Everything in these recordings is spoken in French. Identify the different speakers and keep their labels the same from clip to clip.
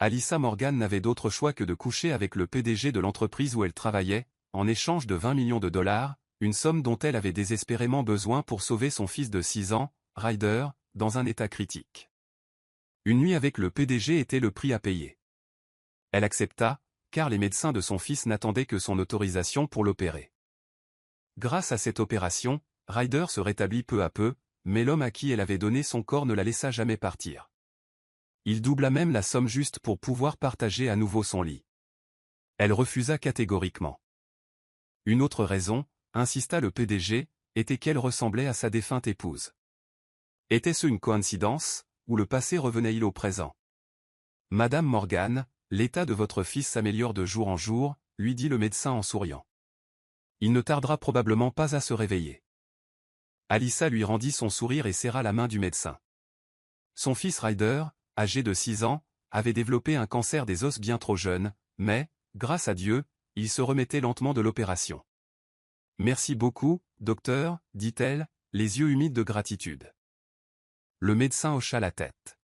Speaker 1: Alyssa Morgan n'avait d'autre choix que de coucher avec le PDG de l'entreprise où elle travaillait, en échange de 20 millions de dollars, une somme dont elle avait désespérément besoin pour sauver son fils de 6 ans, Ryder, dans un état critique. Une nuit avec le PDG était le prix à payer. Elle accepta, car les médecins de son fils n'attendaient que son autorisation pour l'opérer. Grâce à cette opération, Ryder se rétablit peu à peu, mais l'homme à qui elle avait donné son corps ne la laissa jamais partir. Il doubla même la somme juste pour pouvoir partager à nouveau son lit. Elle refusa catégoriquement. Une autre raison, insista le PDG, était qu'elle ressemblait à sa défunte épouse. Était-ce une coïncidence, ou le passé revenait-il au présent? Madame Morgan, l'état de votre fils s'améliore de jour en jour, lui dit le médecin en souriant. Il ne tardera probablement pas à se réveiller. Alyssa lui rendit son sourire et serra la main du médecin. Son fils Ryder, âgé de 6 ans, avait développé un cancer des os bien trop jeune, mais, grâce à Dieu, il se remettait lentement de l'opération. Merci beaucoup, docteur, dit-elle, les yeux humides de gratitude. Le médecin hocha la tête.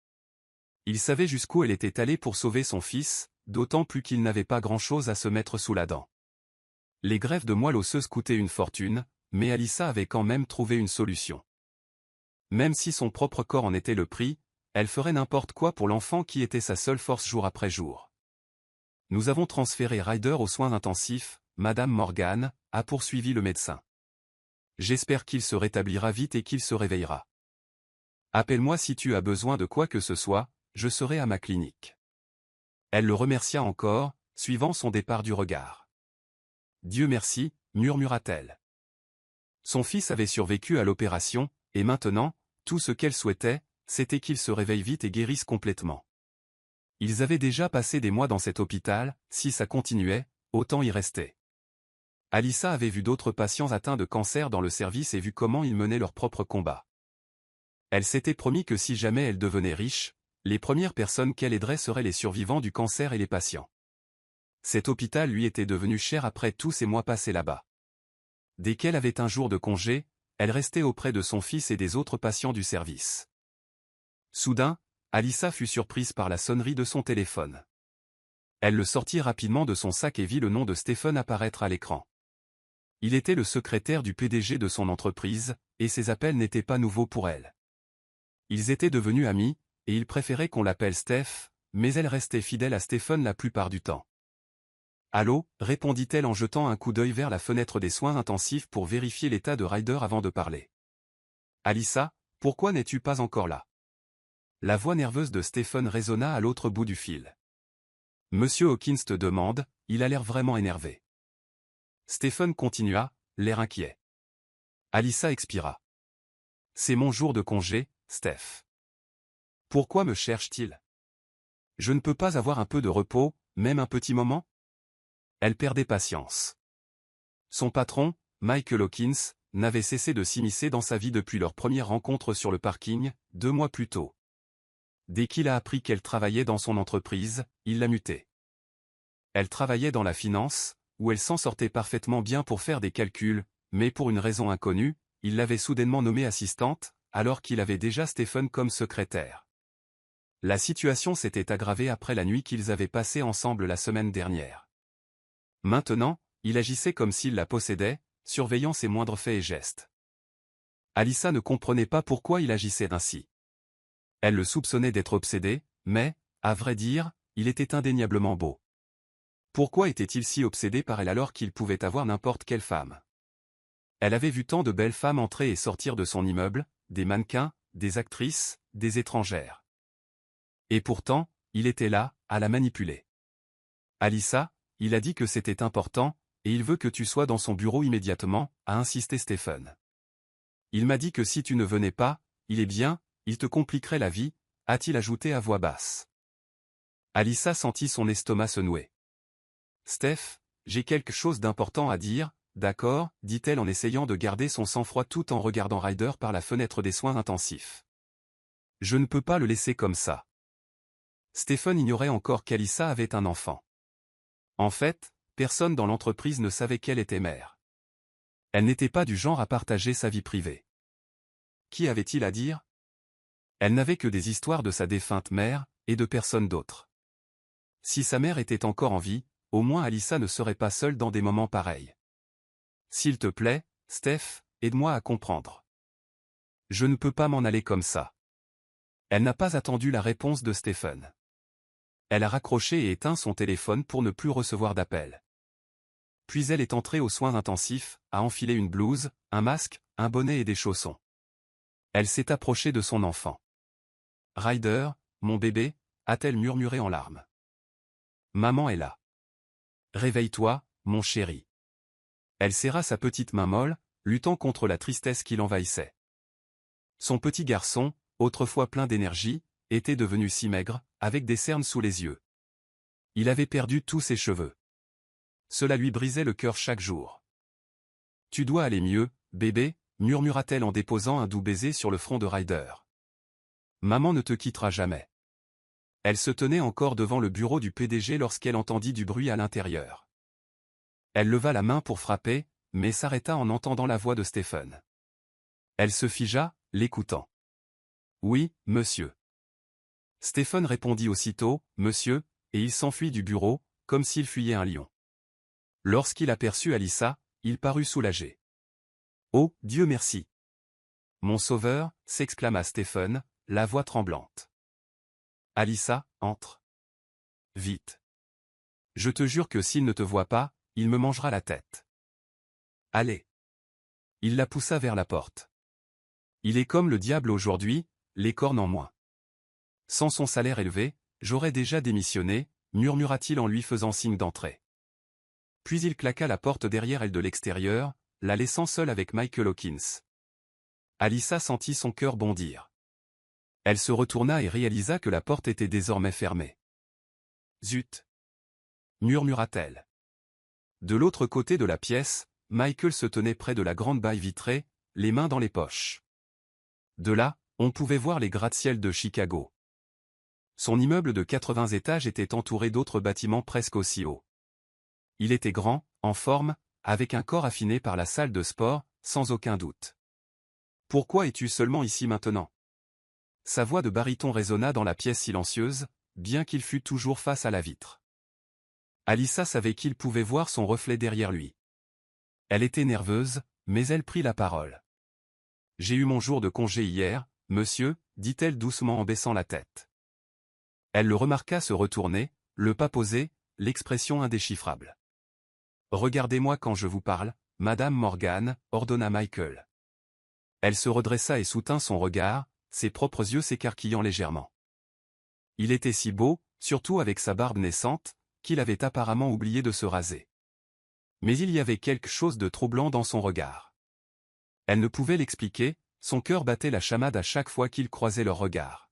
Speaker 1: Il savait jusqu'où elle était allée pour sauver son fils, d'autant plus qu'il n'avait pas grand-chose à se mettre sous la dent. Les greffes de moelle osseuse coûtaient une fortune, mais Alyssa avait quand même trouvé une solution. Même si son propre corps en était le prix, elle ferait n'importe quoi pour l'enfant qui était sa seule force jour après jour. Nous avons transféré Ryder aux soins intensifs, Madame Morgan, a poursuivi le médecin. J'espère qu'il se rétablira vite et qu'il se réveillera. Appelle-moi si tu as besoin de quoi que ce soit, je serai à ma clinique. Elle le remercia encore, suivant son départ du regard. Dieu merci, murmura-t-elle. Son fils avait survécu à l'opération, et maintenant, tout ce qu'elle souhaitait, c'était qu'il se réveille vite et guérisse complètement. Ils avaient déjà passé des mois dans cet hôpital, si ça continuait, autant y rester. Alyssa avait vu d'autres patients atteints de cancer dans le service et vu comment ils menaient leur propre combat. Elle s'était promis que si jamais elle devenait riche, les premières personnes qu'elle aiderait seraient les survivants du cancer et les patients. Cet hôpital lui était devenu cher après tous ces mois passés là-bas. Dès qu'elle avait un jour de congé, elle restait auprès de son fils et des autres patients du service. Soudain, Alyssa fut surprise par la sonnerie de son téléphone. Elle le sortit rapidement de son sac et vit le nom de Stephen apparaître à l'écran. Il était le secrétaire du PDG de son entreprise, et ses appels n'étaient pas nouveaux pour elle. Ils étaient devenus amis, et il préférait qu'on l'appelle Steph, mais elle restait fidèle à Stephen la plupart du temps. « Allô » répondit-elle en jetant un coup d'œil vers la fenêtre des soins intensifs pour vérifier l'état de Ryder avant de parler. « Alyssa, pourquoi n'es-tu pas encore là ?» La voix nerveuse de Stephen résonna à l'autre bout du fil. « Monsieur Hawkins te demande » il a l'air vraiment énervé. Stephen continua, l'air inquiet. Alyssa expira. « C'est mon jour de congé, Steph. Pourquoi me cherche-t-il? Je ne peux pas avoir un peu de repos, même un petit moment? » Elle perdait patience. Son patron, Michael Hawkins, n'avait cessé de s'immiscer dans sa vie depuis leur première rencontre sur le parking, 2 mois plus tôt. Dès qu'il a appris qu'elle travaillait dans son entreprise, il l'a mutée. Elle travaillait dans la finance, où elle s'en sortait parfaitement bien pour faire des calculs, mais pour une raison inconnue, il l'avait soudainement nommée assistante, alors qu'il avait déjà Stephen comme secrétaire. La situation s'était aggravée après la nuit qu'ils avaient passée ensemble la semaine dernière. Maintenant, il agissait comme s'il la possédait, surveillant ses moindres faits et gestes. Alyssa ne comprenait pas pourquoi il agissait ainsi. Elle le soupçonnait d'être obsédé, mais, à vrai dire, il était indéniablement beau. Pourquoi était-il si obsédé par elle alors qu'il pouvait avoir n'importe quelle femme? Elle avait vu tant de belles femmes entrer et sortir de son immeuble, des mannequins, des actrices, des étrangères. Et pourtant, il était là, à la manipuler. « Alyssa, il a dit que c'était important, et il veut que tu sois dans son bureau immédiatement, » a insisté Stephen. « Il m'a dit que si tu ne venais pas, il est bien, il te compliquerait la vie, » a-t-il ajouté à voix basse. Alyssa sentit son estomac se nouer. « Steph, j'ai quelque chose d'important à dire, d'accord, dit-elle en essayant de garder son sang-froid tout en regardant Ryder par la fenêtre des soins intensifs. Je ne peux pas le laisser comme ça. Stephen ignorait encore qu'Alyssa avait un enfant. En fait, personne dans l'entreprise ne savait qu'elle était mère. Elle n'était pas du genre à partager sa vie privée. Qui avait-il à dire? Elle n'avait que des histoires de sa défunte mère, et de personne d'autre. Si sa mère était encore en vie, au moins Alyssa ne serait pas seule dans des moments pareils. S'il te plaît, Steph, aide-moi à comprendre. Je ne peux pas m'en aller comme ça. Elle n'a pas attendu la réponse de Stephen. Elle a raccroché et éteint son téléphone pour ne plus recevoir d'appel. Puis elle est entrée aux soins intensifs, a enfilé une blouse, un masque, un bonnet et des chaussons. Elle s'est approchée de son enfant. « Ryder, mon bébé » a-t-elle murmuré en larmes. « Maman est là. Réveille-toi, mon chéri. » Elle serra sa petite main molle, luttant contre la tristesse qui l'envahissait. Son petit garçon, autrefois plein d'énergie, était devenu si maigre, avec des cernes sous les yeux. Il avait perdu tous ses cheveux. Cela lui brisait le cœur chaque jour. « Tu dois aller mieux, bébé » murmura-t-elle en déposant un doux baiser sur le front de Ryder. « Maman ne te quittera jamais. » Elle se tenait encore devant le bureau du PDG lorsqu'elle entendit du bruit à l'intérieur. Elle leva la main pour frapper, mais s'arrêta en entendant la voix de Stephen. Elle se figea, l'écoutant. « Oui, monsieur. » Stephen répondit aussitôt, « Monsieur », et il s'enfuit du bureau, comme s'il fuyait un lion. Lorsqu'il aperçut Alyssa, il parut soulagé. « Oh, Dieu merci !»« Mon sauveur » s'exclama Stephen, la voix tremblante. « Alyssa, entre. Vite. Je te jure que s'il ne te voit pas, il me mangera la tête. Allez. » Il la poussa vers la porte. « Il est comme le diable aujourd'hui, les cornes en moins. Sans son salaire élevé, j'aurais déjà démissionné, » murmura-t-il en lui faisant signe d'entrer. Puis il claqua la porte derrière elle de l'extérieur, la laissant seule avec Michael Hawkins. Alyssa sentit son cœur bondir. Elle se retourna et réalisa que la porte était désormais fermée. « Zut !» murmura-t-elle. De l'autre côté de la pièce, Michael se tenait près de la grande baille vitrée, les mains dans les poches. De là, on pouvait voir les gratte-ciel de Chicago. Son immeuble de 80 étages était entouré d'autres bâtiments presque aussi hauts. Il était grand, en forme, avec un corps affiné par la salle de sport, sans aucun doute. « Pourquoi es-tu seulement ici maintenant ?» Sa voix de baryton résonna dans la pièce silencieuse, bien qu'il fût toujours face à la vitre. Alyssa savait qu'il pouvait voir son reflet derrière lui. Elle était nerveuse, mais elle prit la parole. « J'ai eu mon jour de congé hier, monsieur, » dit-elle doucement en baissant la tête. Elle le remarqua se retourner, le pas posé, l'expression indéchiffrable. « Regardez-moi quand je vous parle, Madame Morgan, » ordonna Michael. Elle se redressa et soutint son regard, ses propres yeux s'écarquillant légèrement. Il était si beau, surtout avec sa barbe naissante, qu'il avait apparemment oublié de se raser. Mais il y avait quelque chose de troublant dans son regard. Elle ne pouvait l'expliquer, son cœur battait la chamade à chaque fois qu'il croisait leur regard.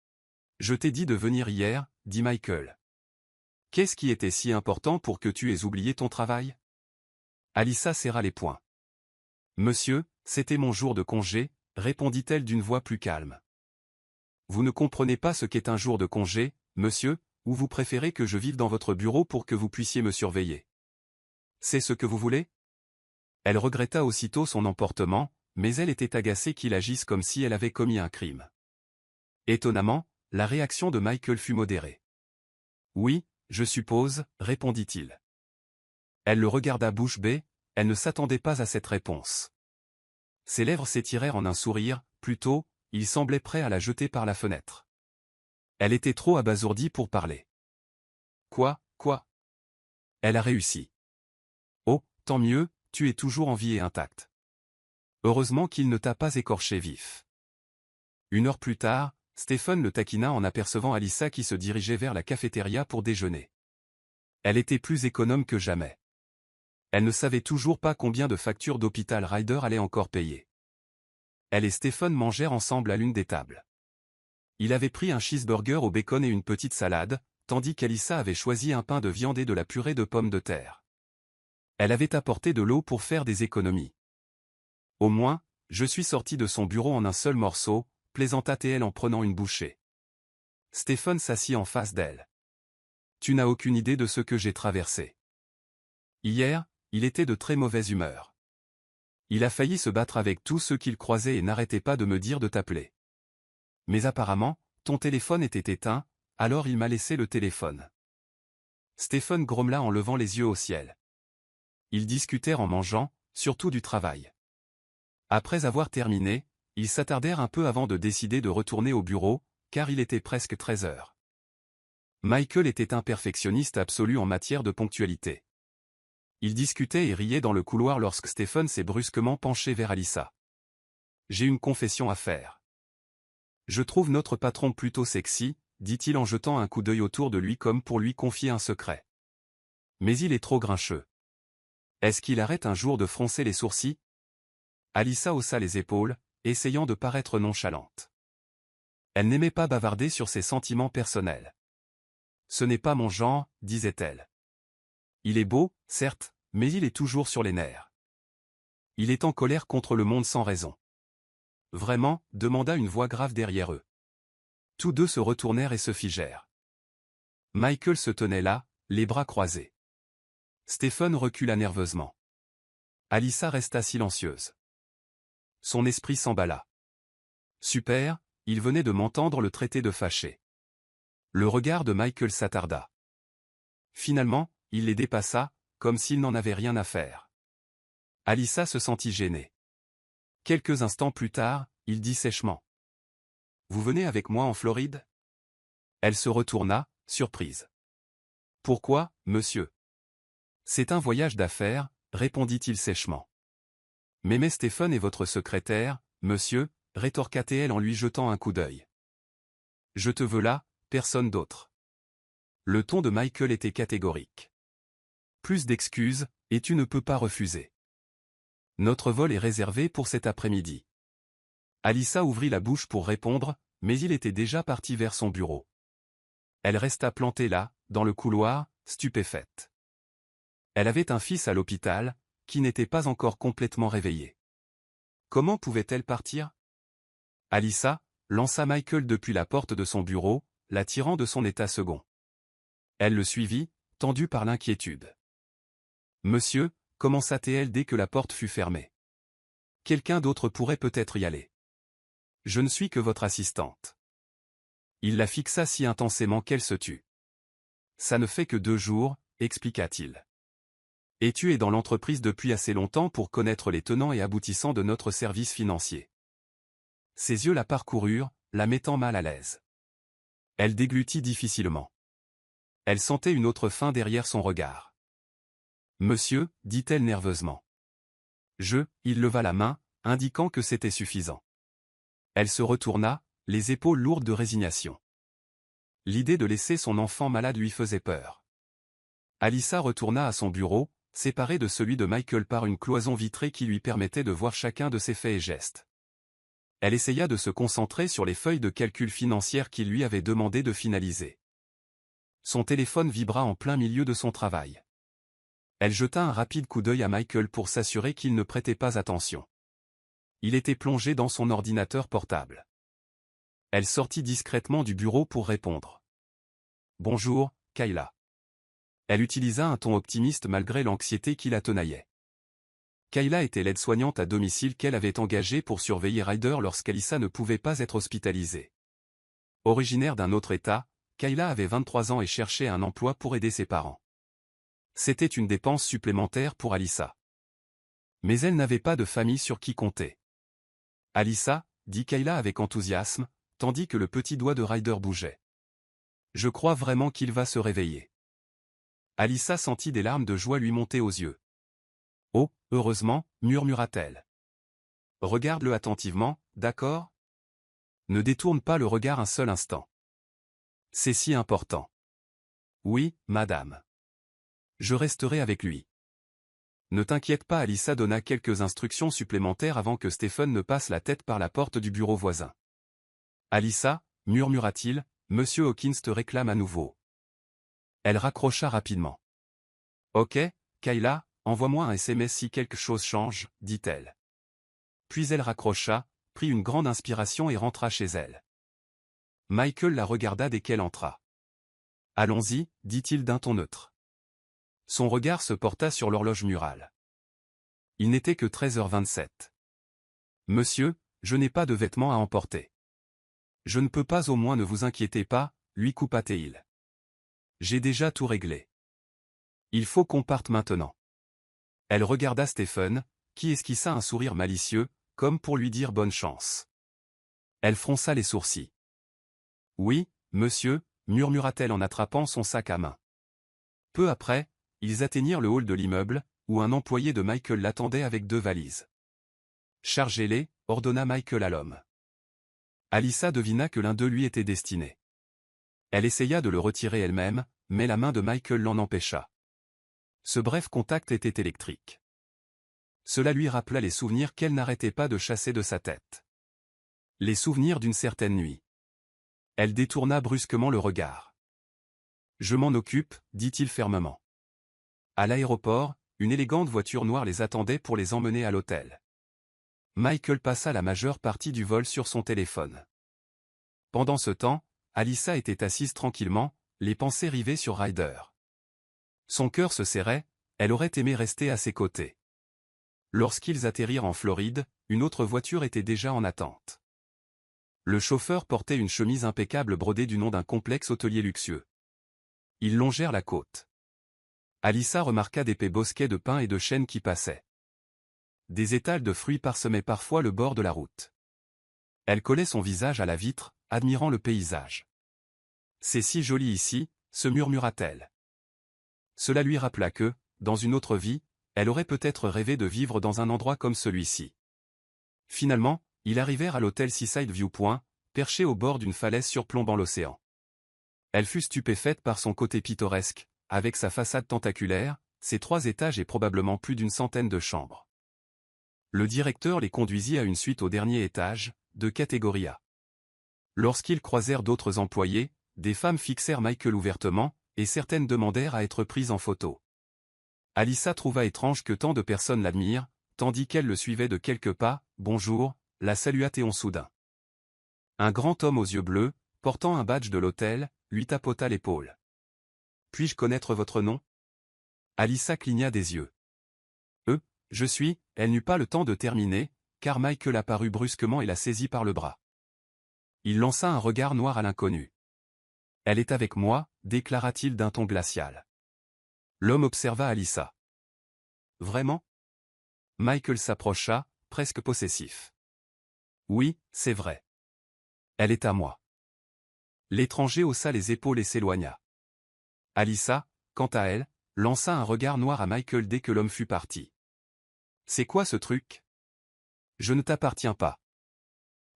Speaker 1: « Je t'ai dit de venir hier, » dit Michael. « Qu'est-ce qui était si important pour que tu aies oublié ton travail ?» Alyssa serra les poings. « Monsieur, c'était mon jour de congé, » répondit-elle d'une voix plus calme. « Vous ne comprenez pas ce qu'est un jour de congé, monsieur, ou vous préférez que je vive dans votre bureau pour que vous puissiez me surveiller. C'est ce que vous voulez ?» Elle regretta aussitôt son emportement, mais elle était agacée qu'il agisse comme si elle avait commis un crime. Étonnamment, la réaction de Michael fut modérée. « Oui, je suppose, » répondit-il. Elle le regarda bouche bée, elle ne s'attendait pas à cette réponse. Ses lèvres s'étirèrent en un sourire, plutôt, il semblait prêt à la jeter par la fenêtre. Elle était trop abasourdie pour parler. « Quoi ?» Elle a réussi. « Oh, tant mieux, tu es toujours en vie et intacte. Heureusement qu'il ne t'a pas écorché vif. » Une heure plus tard, Stephen le taquina en apercevant Alyssa qui se dirigeait vers la cafétéria pour déjeuner. Elle était plus économe que jamais. Elle ne savait toujours pas combien de factures d'hôpital Ryder allait encore payer. Elle et Stephen mangèrent ensemble à l'une des tables. Il avait pris un cheeseburger au bacon et une petite salade, tandis qu'Alyssa avait choisi un pain de viande et de la purée de pommes de terre. Elle avait apporté de l'eau pour faire des économies. « Au moins, je suis sorti de son bureau en un seul morceau, » plaisanta-t-elle en prenant une bouchée. Stephen s'assit en face d'elle. « Tu n'as aucune idée de ce que j'ai traversé. Hier, il était de très mauvaise humeur. Il a failli se battre avec tous ceux qu'il croisait et n'arrêtait pas de me dire de t'appeler. Mais apparemment, ton téléphone était éteint, alors il m'a laissé le téléphone. Stephen grommela en levant les yeux au ciel. Ils discutèrent en mangeant, surtout du travail. Après avoir terminé, ils s'attardèrent un peu avant de décider de retourner au bureau, car il était presque 13 heures. Michael était un perfectionniste absolu en matière de ponctualité. Ils discutaient et riaient dans le couloir lorsque Stephen s'est brusquement penché vers Alyssa. « J'ai une confession à faire. Je trouve notre patron plutôt sexy, dit-il en jetant un coup d'œil autour de lui comme pour lui confier un secret. Mais il est trop grincheux. Est-ce qu'il arrête un jour de froncer les sourcils ?» Alyssa haussa les épaules, essayant de paraître nonchalante. Elle n'aimait pas bavarder sur ses sentiments personnels. « Ce n'est pas mon genre, disait-elle. Il est beau, certes, mais il est toujours sur les nerfs. Il est en colère contre le monde sans raison. » « Vraiment ?» demanda une voix grave derrière eux. Tous deux se retournèrent et se figèrent. Michael se tenait là, les bras croisés. Stephen recula nerveusement. Alyssa resta silencieuse. Son esprit s'emballa. Super, il venait de m'entendre le traiter de fâché. Le regard de Michael s'attarda. Finalement, il les dépassa, comme s'il n'en avait rien à faire. Alyssa se sentit gênée. Quelques instants plus tard, il dit sèchement. « Vous venez avec moi en Floride ?» Elle se retourna, surprise. « Pourquoi, monsieur ?»« C'est un voyage d'affaires, » répondit-il sèchement. « Mais Stephen est votre secrétaire, monsieur, » rétorqua-t-elle en lui jetant un coup d'œil. « Je te veux là, personne d'autre. » Le ton de Michael était catégorique. « Plus d'excuses, et tu ne peux pas refuser. Notre vol est réservé pour cet après-midi. » Alyssa ouvrit la bouche pour répondre, mais il était déjà parti vers son bureau. Elle resta plantée là, dans le couloir, stupéfaite. Elle avait un fils à l'hôpital, qui n'était pas encore complètement réveillé. Comment pouvait-elle partir? Alyssa lança Michael depuis la porte de son bureau, l'attirant de son état second. Elle le suivit, tendue par l'inquiétude. « Monsieur » commença-t-elle dès que la porte fut fermée. « Quelqu'un d'autre pourrait peut-être y aller. Je ne suis que votre assistante. » Il la fixa si intensément qu'elle se tut. « Ça ne fait que 2 jours, » expliqua-t-il. « Et tu es dans l'entreprise depuis assez longtemps pour connaître les tenants et aboutissants de notre service financier. » Ses yeux la parcoururent, la mettant mal à l'aise. Elle déglutit difficilement. Elle sentait une autre faim derrière son regard. « Monsieur » dit-elle nerveusement. « Il leva la main, indiquant que c'était suffisant. Elle se retourna, les épaules lourdes de résignation. L'idée de laisser son enfant malade lui faisait peur. Alyssa retourna à son bureau, séparé de celui de Michael par une cloison vitrée qui lui permettait de voir chacun de ses faits et gestes. Elle essaya de se concentrer sur les feuilles de calcul financières qu'il lui avait demandé de finaliser. Son téléphone vibra en plein milieu de son travail. Elle jeta un rapide coup d'œil à Michael pour s'assurer qu'il ne prêtait pas attention. Il était plongé dans son ordinateur portable. Elle sortit discrètement du bureau pour répondre. « Bonjour, Kayla. » Elle utilisa un ton optimiste malgré l'anxiété qui la tenaillait. Kayla était l'aide-soignante à domicile qu'elle avait engagée pour surveiller Ryder lorsqu'Alyssa ne pouvait pas être hospitalisée. Originaire d'un autre État, Kayla avait 23 ans et cherchait un emploi pour aider ses parents. C'était une dépense supplémentaire pour Alyssa. Mais elle n'avait pas de famille sur qui compter. « Alyssa » dit Kayla avec enthousiasme, tandis que le petit doigt de Ryder bougeait. « Je crois vraiment qu'il va se réveiller. » Alyssa sentit des larmes de joie lui monter aux yeux. « Oh, heureusement » murmura-t-elle. « Regarde-le attentivement, d'accord ? Ne détourne pas le regard un seul instant. C'est si important. »« Oui, madame. Je resterai avec lui. » Ne t'inquiète pas, Alyssa donna quelques instructions supplémentaires avant que Stephen ne passe la tête par la porte du bureau voisin. « Alyssa, » murmura-t-il, « Monsieur Hawkins te réclame à nouveau. » Elle raccrocha rapidement. « Ok, Kayla, envoie-moi un SMS si quelque chose change, » dit-elle. Puis elle raccrocha, prit une grande inspiration et rentra chez elle. Michael la regarda dès qu'elle entra. « Allons-y, » dit-il d'un ton neutre. Son regard se porta sur l'horloge murale. Il n'était que 13h27. « Monsieur, je n'ai pas de vêtements à emporter. »« Je ne peux pas, au moins ne vous inquiétez pas, » lui coupa-t-il. « J'ai déjà tout réglé. Il faut qu'on parte maintenant. Elle regarda Stephen, qui esquissa un sourire malicieux, comme pour lui dire bonne chance. Elle fronça les sourcils. Oui, monsieur, murmura-t-elle en attrapant son sac à main. Peu après, ils atteignirent le hall de l'immeuble, où un employé de Michael l'attendait avec 2 valises. Chargez-les, ordonna Michael à l'homme. Alyssa devina que l'un d'eux lui était destiné. Elle essaya de le retirer elle-même, mais la main de Michael l'en empêcha. Ce bref contact était électrique. Cela lui rappela les souvenirs qu'elle n'arrêtait pas de chasser de sa tête. Les souvenirs d'une certaine nuit. Elle détourna brusquement le regard. « Je m'en occupe », dit-il fermement. À l'aéroport, une élégante voiture noire les attendait pour les emmener à l'hôtel. Michael passa la majeure partie du vol sur son téléphone. Pendant ce temps, Alyssa était assise tranquillement, les pensées rivées sur Ryder. Son cœur se serrait, elle aurait aimé rester à ses côtés. Lorsqu'ils atterrirent en Floride, une autre voiture était déjà en attente. Le chauffeur portait une chemise impeccable brodée du nom d'un complexe hôtelier luxueux. Ils longèrent la côte. Alyssa remarqua d'épais bosquets de pins et de chênes qui passaient. Des étals de fruits parsemaient parfois le bord de la route. Elle collait son visage à la vitre, admirant le paysage. « C'est si joli ici », se murmura-t-elle. Cela lui rappela que, dans une autre vie, elle aurait peut-être rêvé de vivre dans un endroit comme celui-ci. Finalement, ils arrivèrent à l'hôtel Seaside Viewpoint, perché au bord d'une falaise surplombant l'océan. Elle fut stupéfaite par son côté pittoresque, avec sa façade tentaculaire, ses 3 étages et probablement plus d'une centaine de chambres. Le directeur les conduisit à une suite au dernier étage, de catégorie A. Lorsqu'ils croisèrent d'autres employés, des femmes fixèrent Michael ouvertement, et certaines demandèrent à être prises en photo. Alyssa trouva étrange que tant de personnes l'admirent, tandis qu'elle le suivait de quelques pas. « Bonjour », la salua Théon soudain. Un grand homme aux yeux bleus, portant un badge de l'hôtel, lui tapota l'épaule. « Puis-je connaître votre nom » Alyssa cligna des yeux. « Je suis », elle n'eut pas le temps de terminer, car Michael apparut brusquement et la saisit par le bras. Il lança un regard noir à l'inconnu. « Elle est avec moi », déclara-t-il d'un ton glacial. L'homme observa Alyssa. « Vraiment » Michael s'approcha, presque possessif. « Oui, c'est vrai. Elle est à moi. » L'étranger haussa les épaules et s'éloigna. Alyssa, quant à elle, lança un regard noir à Michael dès que l'homme fut parti. « C'est quoi ce truc ? Je ne t'appartiens pas. »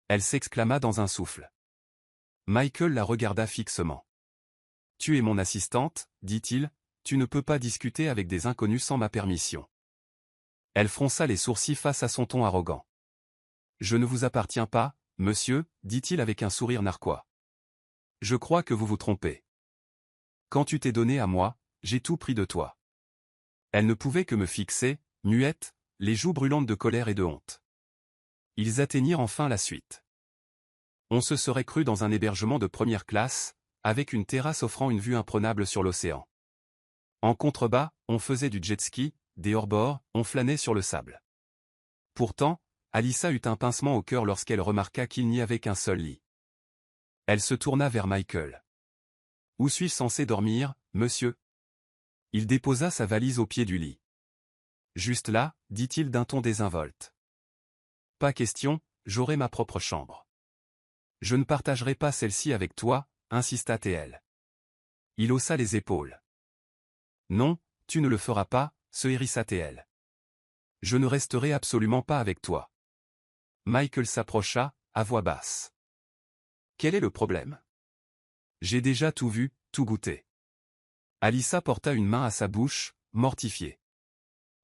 Speaker 1: Elle s'exclama dans un souffle. Michael la regarda fixement. « Tu es mon assistante, dit-il, tu ne peux pas discuter avec des inconnus sans ma permission. » Elle fronça les sourcils face à son ton arrogant. « Je ne vous appartiens pas, monsieur, dit-il avec un sourire narquois. Je crois que vous vous trompez. Quand tu t'es donné à moi, j'ai tout pris de toi. » Elle ne pouvait que me fixer, muette, les joues brûlantes de colère et de honte. Ils atteignirent enfin la suite. On se serait cru dans un hébergement de première classe, avec une terrasse offrant une vue imprenable sur l'océan. En contrebas, on faisait du jet-ski, des hors-bords, on flânait sur le sable. Pourtant, Alyssa eut un pincement au cœur lorsqu'elle remarqua qu'il n'y avait qu'un seul lit. Elle se tourna vers Michael. « Où suis-je censé dormir, monsieur ?» Il déposa sa valise au pied du lit. « Juste là, dit-il d'un ton désinvolte. Pas question, j'aurai ma propre chambre. Je ne partagerai pas celle-ci avec toi, insista T.L. Il haussa les épaules. Non, tu ne le feras pas, se hérissa T.L. Je ne resterai absolument pas avec toi. Michael s'approcha, à voix basse. Quel est le problème? J'ai déjà tout vu, tout goûté. Alyssa porta une main à sa bouche, mortifiée.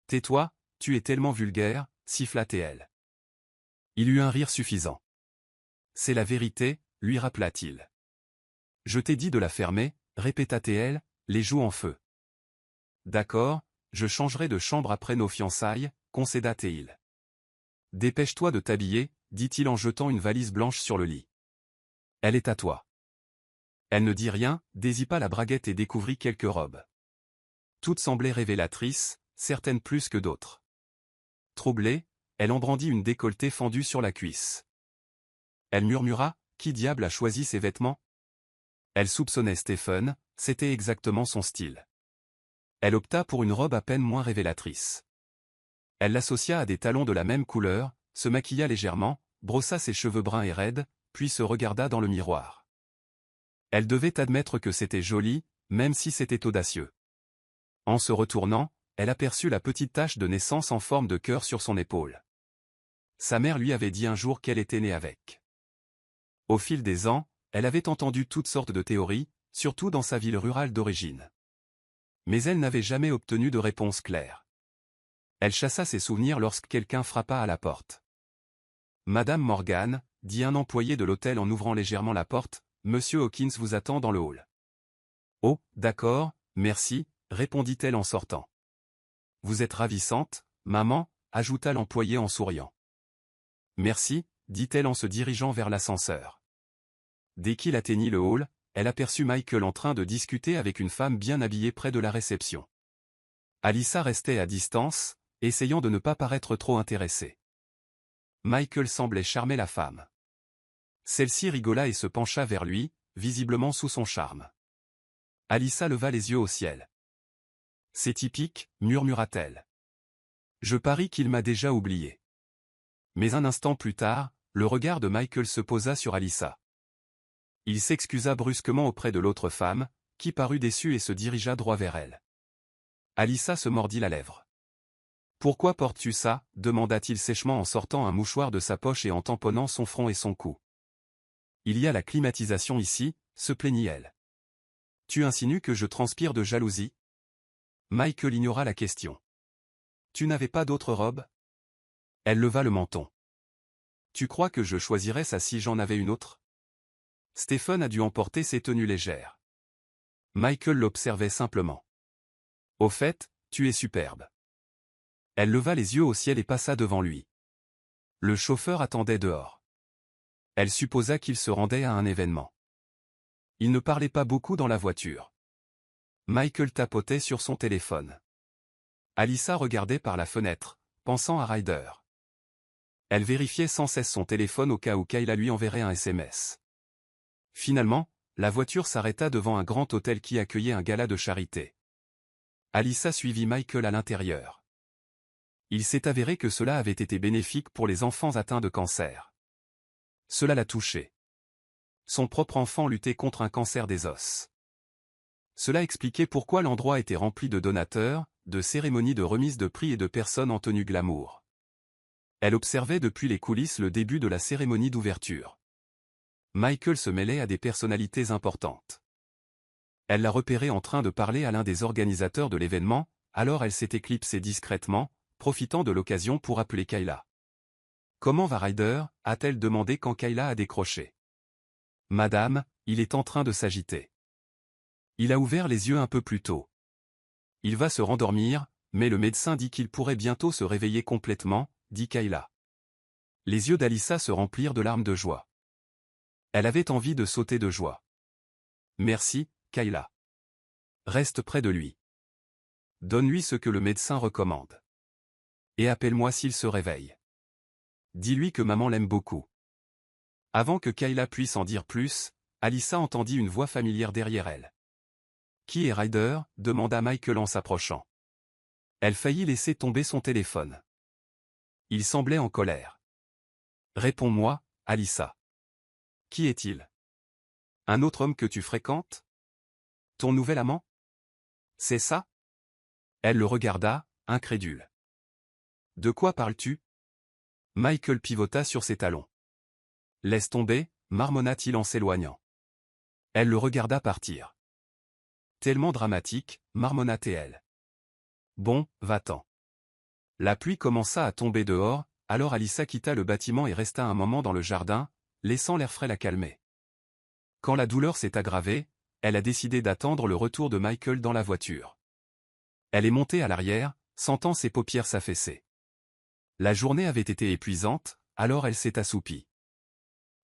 Speaker 1: Tais-toi, tu es tellement vulgaire, siffla T.L. Il eut un rire suffisant. C'est la vérité, lui rappela-t-il. Je t'ai dit de la fermer, répéta T.L., les joues en feu. D'accord, je changerai de chambre après nos fiançailles, concéda T.L. Dépêche-toi de t'habiller, dit-il en jetant une valise blanche sur le lit. Elle est à toi. Elle ne dit rien, désipa la braguette et découvrit quelques robes. Toutes semblaient révélatrices, certaines plus que d'autres. Troublée, elle en brandit une décolletée fendue sur la cuisse. Elle murmura, qui diable a choisi ces vêtements? Elle soupçonnait Stephen, c'était exactement son style. Elle opta pour une robe à peine moins révélatrice. Elle l'associa à des talons de la même couleur, se maquilla légèrement, brossa ses cheveux bruns et raides, puis se regarda dans le miroir. Elle devait admettre que c'était joli, même si c'était audacieux. En se retournant, elle aperçut la petite tache de naissance en forme de cœur sur son épaule. Sa mère lui avait dit un jour qu'elle était née avec. Au fil des ans, elle avait entendu toutes sortes de théories, surtout dans sa ville rurale d'origine. Mais elle n'avait jamais obtenu de réponse claire. Elle chassa ses souvenirs lorsque quelqu'un frappa à la porte. « Madame Morgan », dit un employé de l'hôtel en ouvrant légèrement la porte, « Monsieur Hawkins vous attend dans le hall. »« Oh, d'accord, merci », répondit-elle en sortant. « Vous êtes ravissante, maman », ajouta l'employé en souriant. « Merci », dit-elle en se dirigeant vers l'ascenseur. Dès qu'il atteignit le hall, elle aperçut Michael en train de discuter avec une femme bien habillée près de la réception. Alyssa restait à distance, essayant de ne pas paraître trop intéressée. Michael semblait charmer la femme. Celle-ci rigola et se pencha vers lui, visiblement sous son charme. Alyssa leva les yeux au ciel. « C'est typique, murmura-t-elle. Je parie qu'il m'a déjà oublié. » Mais un instant plus tard, le regard de Michael se posa sur Alyssa. Il s'excusa brusquement auprès de l'autre femme, qui parut déçue et se dirigea droit vers elle. Alyssa se mordit la lèvre. « Pourquoi portes-tu ça » demanda-t-il sèchement en sortant un mouchoir de sa poche et en tamponnant son front et son cou. « Il y a la climatisation ici, » se plaignit-elle. « Tu insinues que je transpire de jalousie » Michael ignora la question. « Tu n'avais pas d'autre robe » Elle leva le menton. « Tu crois que je choisirais ça si j'en avais une autre » Stephen a dû emporter ses tenues légères. Michael l'observait simplement. « Au fait, tu es superbe. » Elle leva les yeux au ciel et passa devant lui. Le chauffeur attendait dehors. Elle supposa qu'il se rendait à un événement. Il ne parlait pas beaucoup dans la voiture. Michael tapotait sur son téléphone. Alyssa regardait par la fenêtre, pensant à Ryder. Elle vérifiait sans cesse son téléphone au cas où Kayla lui enverrait un SMS. Finalement, la voiture s'arrêta devant un grand hôtel qui accueillait un gala de charité. Alyssa suivit Michael à l'intérieur. Il s'est avéré que cela avait été bénéfique pour les enfants atteints de cancer. Cela l'a touché. Son propre enfant luttait contre un cancer des os. Cela expliquait pourquoi l'endroit était rempli de donateurs, de cérémonies de remise de prix et de personnes en tenue glamour. Elle observait depuis les coulisses le début de la cérémonie d'ouverture. Michael se mêlait à des personnalités importantes. Elle l'a repéré en train de parler à l'un des organisateurs de l'événement, alors elle s'est éclipsée discrètement, profitant de l'occasion pour appeler Kayla. « Comment va Ryder » a-t-elle demandé quand Kayla a décroché. « Madame, il est en train de s'agiter. Il a ouvert les yeux un peu plus tôt. Il va se rendormir, mais le médecin dit qu'il pourrait bientôt se réveiller complètement, » dit Kayla. Les yeux d'Alyssa se remplirent de larmes de joie. Elle avait envie de sauter de joie. « Merci, Kayla. Reste près de lui. Donne-lui ce que le médecin recommande. Et appelle-moi s'il se réveille. Dis-lui que maman l'aime beaucoup. » Avant que Kayla puisse en dire plus, Alyssa entendit une voix familière derrière elle. « Qui est Ryder » demanda Michael en s'approchant. Elle faillit laisser tomber son téléphone. Il semblait en colère. « Réponds-moi, Alyssa. Qui est-il? Un autre homme que tu fréquentes? Ton nouvel amant? C'est ça? » Elle le regarda, incrédule. « De quoi parles-tu » Michael pivota sur ses talons. « Laisse tomber » marmonna-t-il en s'éloignant. Elle le regarda partir. « Tellement dramatique » marmonna-t-elle. « Bon, va-t'en. » La pluie commença à tomber dehors, alors Alyssa quitta le bâtiment et resta un moment dans le jardin, laissant l'air frais la calmer. Quand la douleur s'est aggravée, elle a décidé d'attendre le retour de Michael dans la voiture. Elle est montée à l'arrière, sentant ses paupières s'affaisser. La journée avait été épuisante, alors elle s'est assoupie.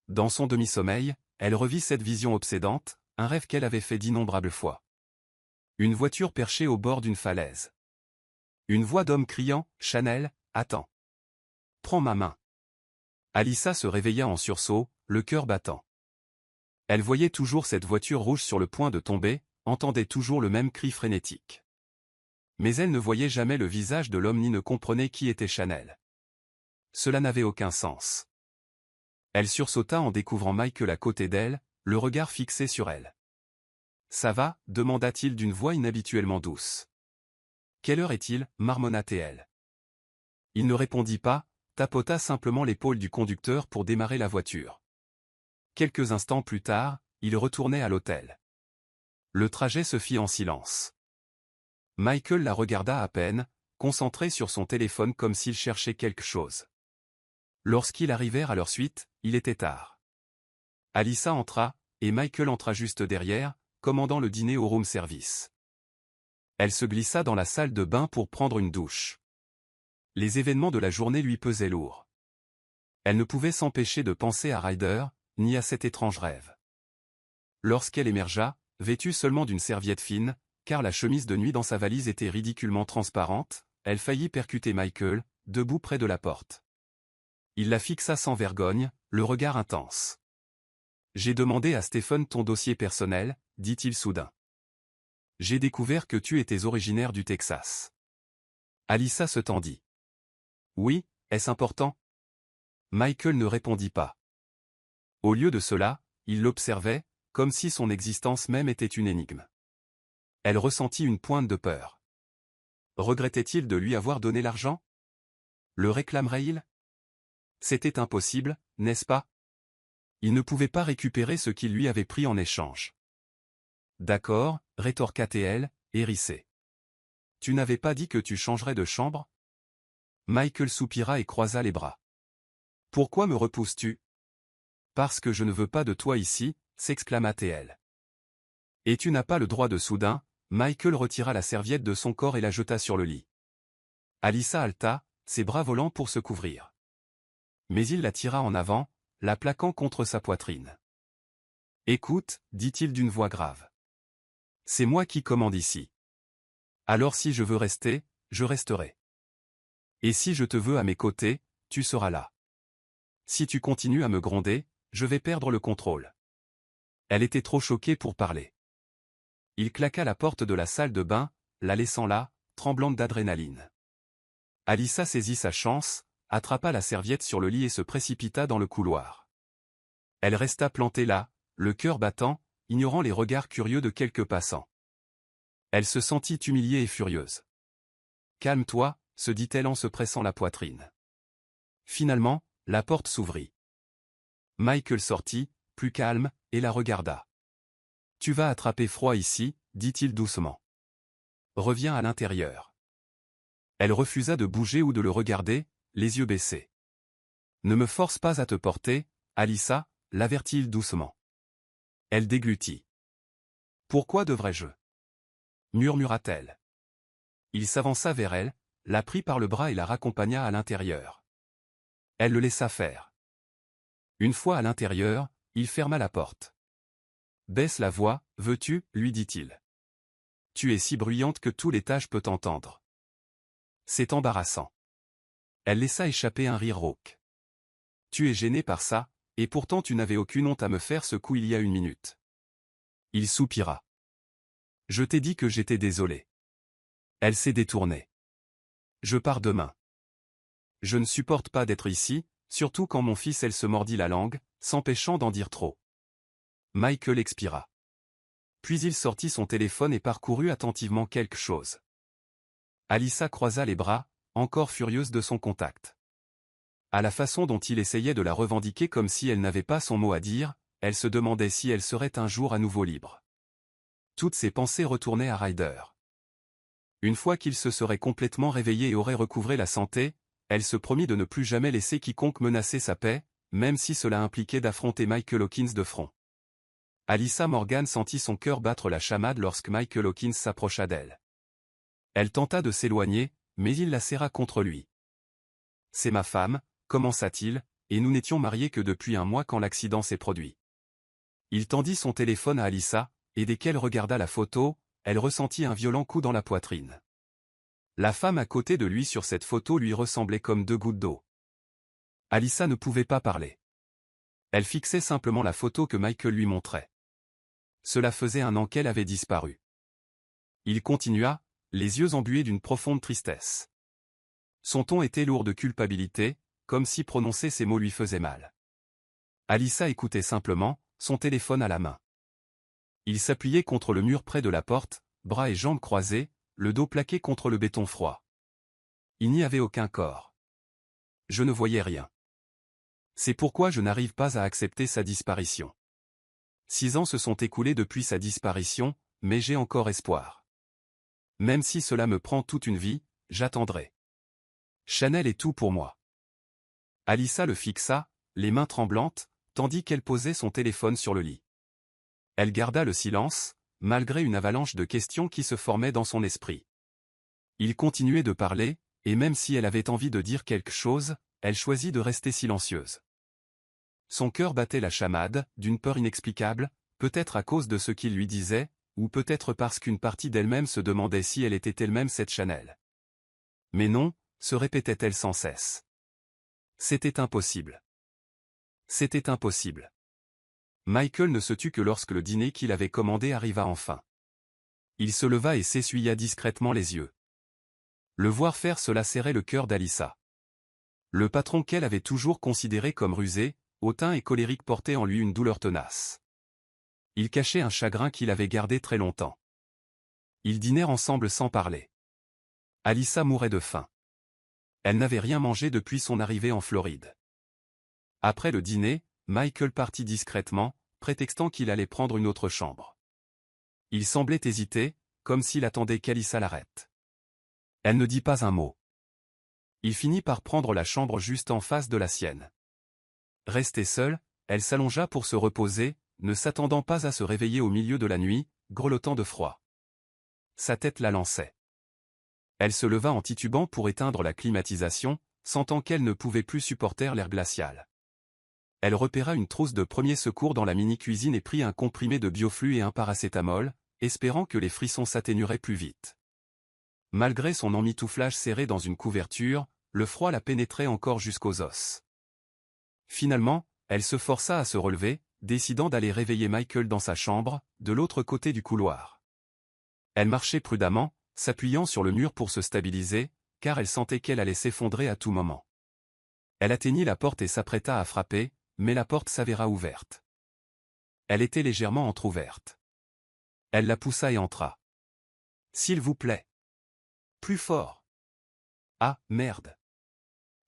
Speaker 1: Dans son demi-sommeil, elle revit cette vision obsédante, un rêve qu'elle avait fait d'innombrables fois. Une voiture perchée au bord d'une falaise. Une voix d'homme criant « Chanel, attends. Prends ma main. » Alyssa se réveilla en sursaut, le cœur battant. Elle voyait toujours cette voiture rouge sur le point de tomber, entendait toujours le même cri frénétique. Mais elle ne voyait jamais le visage de l'homme ni ne comprenait qui était Chanel. Cela n'avait aucun sens. Elle sursauta en découvrant Michael à côté d'elle, le regard fixé sur elle. « Ça va » demanda-t-il d'une voix inhabituellement douce. « Quelle heure est-il » marmonna-t-elle. Il ne répondit pas, tapota simplement l'épaule du conducteur pour démarrer la voiture. Quelques instants plus tard, il retournait à l'hôtel. Le trajet se fit en silence. Michael la regarda à peine, concentré sur son téléphone comme s'il cherchait quelque chose. Lorsqu'ils arrivèrent à leur suite, il était tard. Alyssa entra, et Michael entra juste derrière, commandant le dîner au room service. Elle se glissa dans la salle de bain pour prendre une douche. Les événements de la journée lui pesaient lourd. Elle ne pouvait s'empêcher de penser à Ryder, ni à cet étrange rêve. Lorsqu'elle émergea, vêtue seulement d'une serviette fine, car la chemise de nuit dans sa valise était ridiculement transparente, elle faillit percuter Michael, debout près de la porte. Il la fixa sans vergogne, le regard intense. « J'ai demandé à Stephen ton dossier personnel, dit-il soudain. J'ai découvert que tu étais originaire du Texas. » Alyssa se tendit. « Oui, est-ce important ?» Michael ne répondit pas. Au lieu de cela, il l'observait, comme si son existence même était une énigme. Elle ressentit une pointe de peur. Regrettait-il de lui avoir donné l'argent? Le réclamerait-il? C'était impossible, n'est-ce pas? Il ne pouvait pas récupérer ce qu'il lui avait pris en échange. D'accord, rétorqua-t-elle, hérissée. Tu n'avais pas dit que tu changerais de chambre? Michael soupira et croisa les bras. Pourquoi me repousses-tu? Parce que je ne veux pas de toi ici, s'exclama-t-elle. Et tu n'as pas le droit de soudain. Michael retira la serviette de son corps et la jeta sur le lit. Alyssa haleta, ses bras volants pour se couvrir. Mais il la tira en avant, la plaquant contre sa poitrine. « Écoute, dit-il d'une voix grave. C'est moi qui commande ici. Alors si je veux rester, je resterai. Et si je te veux à mes côtés, tu seras là. Si tu continues à me gronder, je vais perdre le contrôle. » Elle était trop choquée pour parler. Il claqua la porte de la salle de bain, la laissant là, tremblante d'adrénaline. Alyssa saisit sa chance, attrapa la serviette sur le lit et se précipita dans le couloir. Elle resta plantée là, le cœur battant, ignorant les regards curieux de quelques passants. Elle se sentit humiliée et furieuse. « Calme-toi » se dit-elle en se pressant la poitrine. Finalement, la porte s'ouvrit. Michael sortit, plus calme, et la regarda. « Tu vas attraper froid ici, dit-il doucement. Reviens à l'intérieur. » Elle refusa de bouger ou de le regarder, les yeux baissés. « Ne me force pas à te porter, Alyssa, l'avertit-il doucement. Elle déglutit. « Pourquoi devrais-je » murmura-t-elle. Il s'avança vers elle, la prit par le bras et la raccompagna à l'intérieur. Elle le laissa faire. Une fois à l'intérieur, il ferma la porte. « Baisse la voix, veux-tu » lui dit-il. « Tu es si bruyante que tout l'étage peut t'entendre. » C'est embarrassant. Elle laissa échapper un rire rauque. « Tu es gêné par ça, et pourtant tu n'avais aucune honte à me faire ce coup il y a une minute. » Il soupira. « Je t'ai dit que j'étais désolé. » Elle s'est détournée. « Je pars demain. Je ne supporte pas d'être ici, surtout quand mon fils elle se mordit la langue, s'empêchant d'en dire trop. » Michael expira. Puis il sortit son téléphone et parcourut attentivement quelque chose. Alyssa croisa les bras, encore furieuse de son contact. À la façon dont il essayait de la revendiquer comme si elle n'avait pas son mot à dire, elle se demandait si elle serait un jour à nouveau libre. Toutes ses pensées retournaient à Ryder. Une fois qu'il se serait complètement réveillé et aurait recouvré la santé, elle se promit de ne plus jamais laisser quiconque menacer sa paix, même si cela impliquait d'affronter Michael Hawkins de front. Alyssa Morgan sentit son cœur battre la chamade lorsque Michael Hawkins s'approcha d'elle. Elle tenta de s'éloigner, mais il la serra contre lui. « C'est ma femme » commença-t-il, et nous n'étions mariés que depuis un mois quand l'accident s'est produit. Il tendit son téléphone à Alyssa, et dès qu'elle regarda la photo, elle ressentit un violent coup dans la poitrine. La femme à côté de lui sur cette photo lui ressemblait comme deux gouttes d'eau. Alyssa ne pouvait pas parler. Elle fixait simplement la photo que Michael lui montrait. Cela faisait un an qu'elle avait disparu. Il continua, les yeux embués d'une profonde tristesse. Son ton était lourd de culpabilité, comme si prononcer ces mots lui faisait mal. Alyssa écoutait simplement, son téléphone à la main. Il s'appuyait contre le mur près de la porte, bras et jambes croisés, le dos plaqué contre le béton froid. Il n'y avait aucun corps. Je ne voyais rien. C'est pourquoi je n'arrive pas à accepter sa disparition. 6 ans se sont écoulés depuis sa disparition, mais j'ai encore espoir. Même si cela me prend toute une vie, j'attendrai. Chanel est tout pour moi. Alyssa le fixa, les mains tremblantes, tandis qu'elle posait son téléphone sur le lit. Elle garda le silence, malgré une avalanche de questions qui se formait dans son esprit. Il continuait de parler, et même si elle avait envie de dire quelque chose, elle choisit de rester silencieuse. Son cœur battait la chamade, d'une peur inexplicable, peut-être à cause de ce qu'il lui disait, ou peut-être parce qu'une partie d'elle-même se demandait si elle était elle-même cette Chanel. Mais non, se répétait-elle sans cesse. C'était impossible. C'était impossible. Michael ne se tut que lorsque le dîner qu'il avait commandé arriva enfin. Il se leva et s'essuya discrètement les yeux. Le voir faire cela serrait le cœur d'Alyssa. Le patron qu'elle avait toujours considéré comme rusé, hautain et colérique portait en lui une douleur tenace. Il cachait un chagrin qu'il avait gardé très longtemps. Ils dînèrent ensemble sans parler. Alyssa mourait de faim. Elle n'avait rien mangé depuis son arrivée en Floride. Après le dîner, Michael partit discrètement, prétextant qu'il allait prendre une autre chambre. Il semblait hésiter, comme s'il attendait qu'Alyssa l'arrête. Elle ne dit pas un mot. Il finit par prendre la chambre juste en face de la sienne. Restée seule, elle s'allongea pour se reposer, ne s'attendant pas à se réveiller au milieu de la nuit, grelottant de froid. Sa tête la lançait. Elle se leva en titubant pour éteindre la climatisation, sentant qu'elle ne pouvait plus supporter l'air glacial. Elle repéra une trousse de premiers secours dans la mini-cuisine et prit un comprimé de bioflux et un paracétamol, espérant que les frissons s'atténueraient plus vite. Malgré son emmitouflage serré dans une couverture, le froid la pénétrait encore jusqu'aux os. Finalement, elle se força à se relever, décidant d'aller réveiller Michael dans sa chambre, de l'autre côté du couloir. Elle marchait prudemment, s'appuyant sur le mur pour se stabiliser, car elle sentait qu'elle allait s'effondrer à tout moment. Elle atteignit la porte et s'apprêta à frapper, mais la porte s'avéra ouverte. Elle était légèrement entr'ouverte. Elle la poussa et entra. « S'il vous plaît. » Plus fort. « Ah, merde.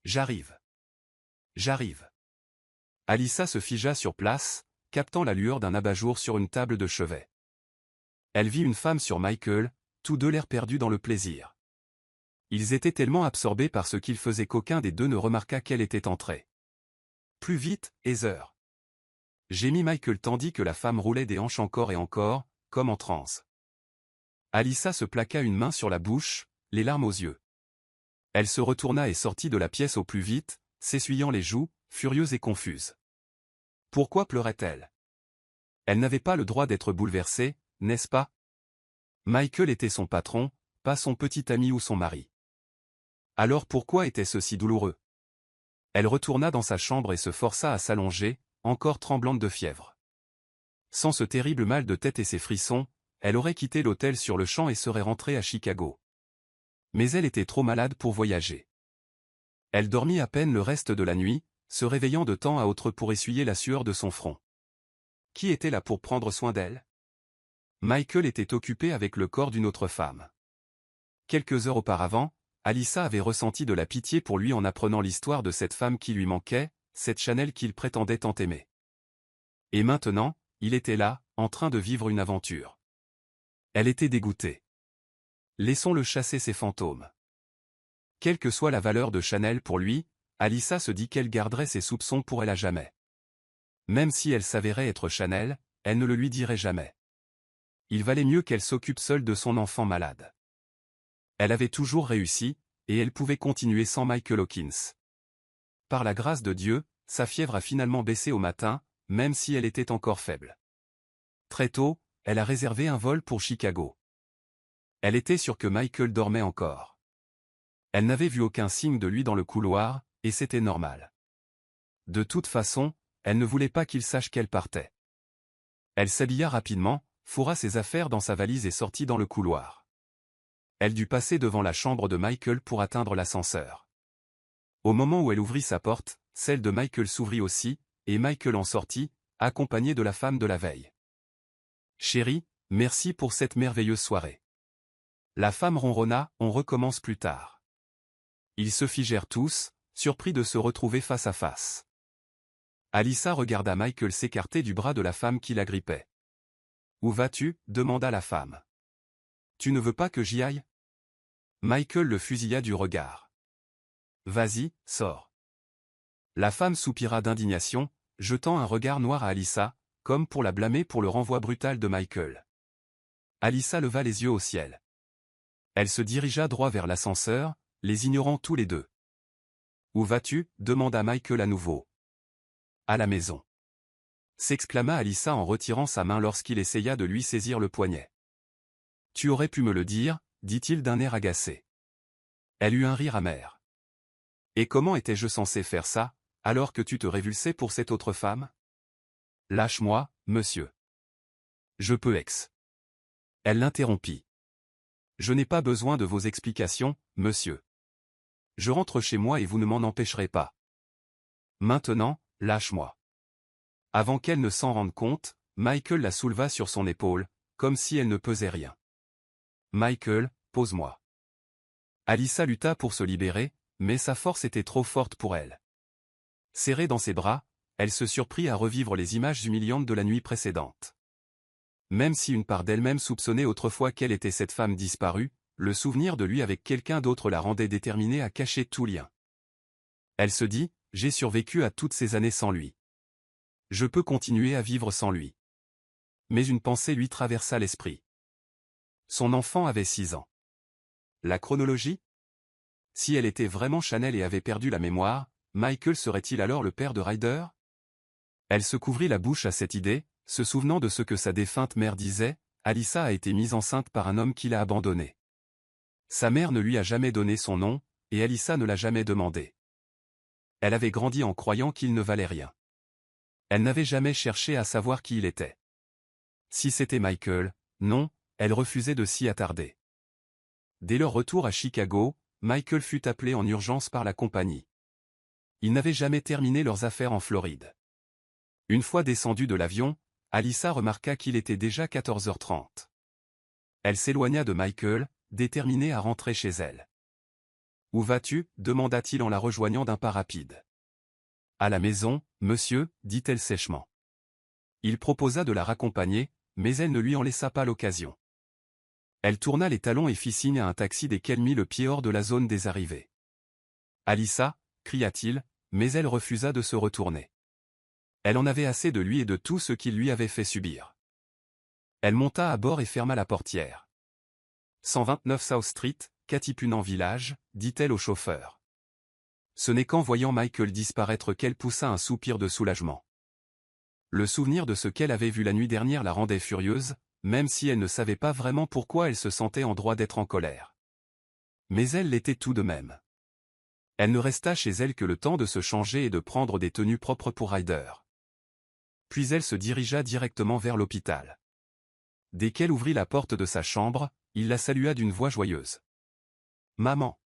Speaker 1: J'arrive. J'arrive. » Alyssa se figea sur place, captant la lueur d'un abat-jour sur une table de chevet. Elle vit une femme sur Michael, tous deux l'air perdus dans le plaisir. Ils étaient tellement absorbés par ce qu'ils faisaient qu'aucun des deux ne remarqua qu'elle était entrée. « Plus vite, Heather. » Gémit Michael tandis que la femme roulait des hanches encore et encore, comme en transe. Alyssa se plaqua une main sur la bouche, les larmes aux yeux. Elle se retourna et sortit de la pièce au plus vite, s'essuyant les joues, furieuse et confuse. Pourquoi pleurait-elle? Elle n'avait pas le droit d'être bouleversée, n'est-ce pas? Michael était son patron, pas son petit ami ou son mari. Alors pourquoi était-ce si douloureux? Elle retourna dans sa chambre et se força à s'allonger, encore tremblante de fièvre. Sans ce terrible mal de tête et ses frissons, elle aurait quitté l'hôtel sur le champ et serait rentrée à Chicago. Mais elle était trop malade pour voyager. Elle dormit à peine le reste de la nuit, se réveillant de temps à autre pour essuyer la sueur de son front. Qui était là pour prendre soin d'elle? Michael était occupé avec le corps d'une autre femme. Quelques heures auparavant, Alyssa avait ressenti de la pitié pour lui en apprenant l'histoire de cette femme qui lui manquait, cette Chanel qu'il prétendait tant aimer. Et maintenant, il était là, en train de vivre une aventure. Elle était dégoûtée. Laissons-le chasser ses fantômes. Quelle que soit la valeur de Chanel pour lui, Alyssa se dit qu'elle garderait ses soupçons pour elle à jamais. Même si elle s'avérait être Chanel, elle ne le lui dirait jamais. Il valait mieux qu'elle s'occupe seule de son enfant malade. Elle avait toujours réussi, et elle pouvait continuer sans Michael Hawkins. Par la grâce de Dieu, sa fièvre a finalement baissé au matin, même si elle était encore faible. Très tôt, elle a réservé un vol pour Chicago. Elle était sûre que Michael dormait encore. Elle n'avait vu aucun signe de lui dans le couloir, et c'était normal. De toute façon, elle ne voulait pas qu'il sache qu'elle partait. Elle s'habilla rapidement, fourra ses affaires dans sa valise et sortit dans le couloir. Elle dut passer devant la chambre de Michael pour atteindre l'ascenseur. Au moment où elle ouvrit sa porte, celle de Michael s'ouvrit aussi, et Michael en sortit, accompagné de la femme de la veille. « Chérie, merci pour cette merveilleuse soirée. » La femme ronronna, « On recommence plus tard. » Ils se figèrent tous, surpris de se retrouver face à face. Alyssa regarda Michael s'écarter du bras de la femme qui l'agrippait. « Où vas-tu » demanda la femme. « Tu ne veux pas que j'y aille » Michael le fusilla du regard. « Vas-y, sors. » La femme soupira d'indignation, jetant un regard noir à Alyssa, comme pour la blâmer pour le renvoi brutal de Michael. Alyssa leva les yeux au ciel. Elle se dirigea droit vers l'ascenseur, les ignorant tous les deux. « Où vas-tu » demanda Michael à nouveau. « À la maison. » s'exclama Alyssa en retirant sa main lorsqu'il essaya de lui saisir le poignet. « Tu aurais pu me le dire » dit-il d'un air agacé. Elle eut un rire amer. « Et comment étais-je censé faire ça, alors que tu te révulsais pour cette autre femme ? Lâche-moi, monsieur. Je peux ex. » Elle l'interrompit. « Je n'ai pas besoin de vos explications, monsieur. Je rentre chez moi et vous ne m'en empêcherez pas. Maintenant, lâche-moi. » Avant qu'elle ne s'en rende compte, Michael la souleva sur son épaule, comme si elle ne pesait rien. « Michael, pose-moi. » Alyssa lutta pour se libérer, mais sa force était trop forte pour elle. Serrée dans ses bras, elle se surprit à revivre les images humiliantes de la nuit précédente. Même si une part d'elle-même soupçonnait autrefois qu'elle était cette femme disparue, le souvenir de lui avec quelqu'un d'autre la rendait déterminée à cacher tout lien. Elle se dit, « J'ai survécu à toutes ces années sans lui. Je peux continuer à vivre sans lui. » Mais une pensée lui traversa l'esprit. Son enfant avait 6 ans. La chronologie ? Si elle était vraiment Chanel et avait perdu la mémoire, Michael serait-il alors le père de Ryder ? Elle se couvrit la bouche à cette idée, se souvenant de ce que sa défunte mère disait, Alyssa a été mise enceinte par un homme qui l'a abandonnée. Sa mère ne lui a jamais donné son nom, et Alyssa ne l'a jamais demandé. Elle avait grandi en croyant qu'il ne valait rien. Elle n'avait jamais cherché à savoir qui il était. Si c'était Michael, non, elle refusait de s'y attarder. Dès leur retour à Chicago, Michael fut appelé en urgence par la compagnie. Ils n'avaient jamais terminé leurs affaires en Floride. Une fois descendue de l'avion, Alyssa remarqua qu'il était déjà 14h30. Elle s'éloigna de Michael, déterminée à rentrer chez elle. « Où vas-tu » demanda-t-il en la rejoignant d'un pas rapide. « À la maison, monsieur » dit-elle sèchement. Il proposa de la raccompagner, mais elle ne lui en laissa pas l'occasion. Elle tourna les talons et fit signe à un taxi dès qu'elle mit le pied hors de la zone des arrivées. « Alyssa » cria-t-il, mais elle refusa de se retourner. Elle en avait assez de lui et de tout ce qu'il lui avait fait subir. Elle monta à bord et ferma la portière. « 129 South Street, Katipunan Village » dit-elle au chauffeur. Ce n'est qu'en voyant Michael disparaître qu'elle poussa un soupir de soulagement. Le souvenir de ce qu'elle avait vu la nuit dernière la rendait furieuse, même si elle ne savait pas vraiment pourquoi elle se sentait en droit d'être en colère. Mais elle l'était tout de même. Elle ne resta chez elle que le temps de se changer et de prendre des tenues propres pour Ryder. Puis elle se dirigea directement vers l'hôpital. Dès qu'elle ouvrit la porte de sa chambre, il la salua d'une voix joyeuse. « Maman !»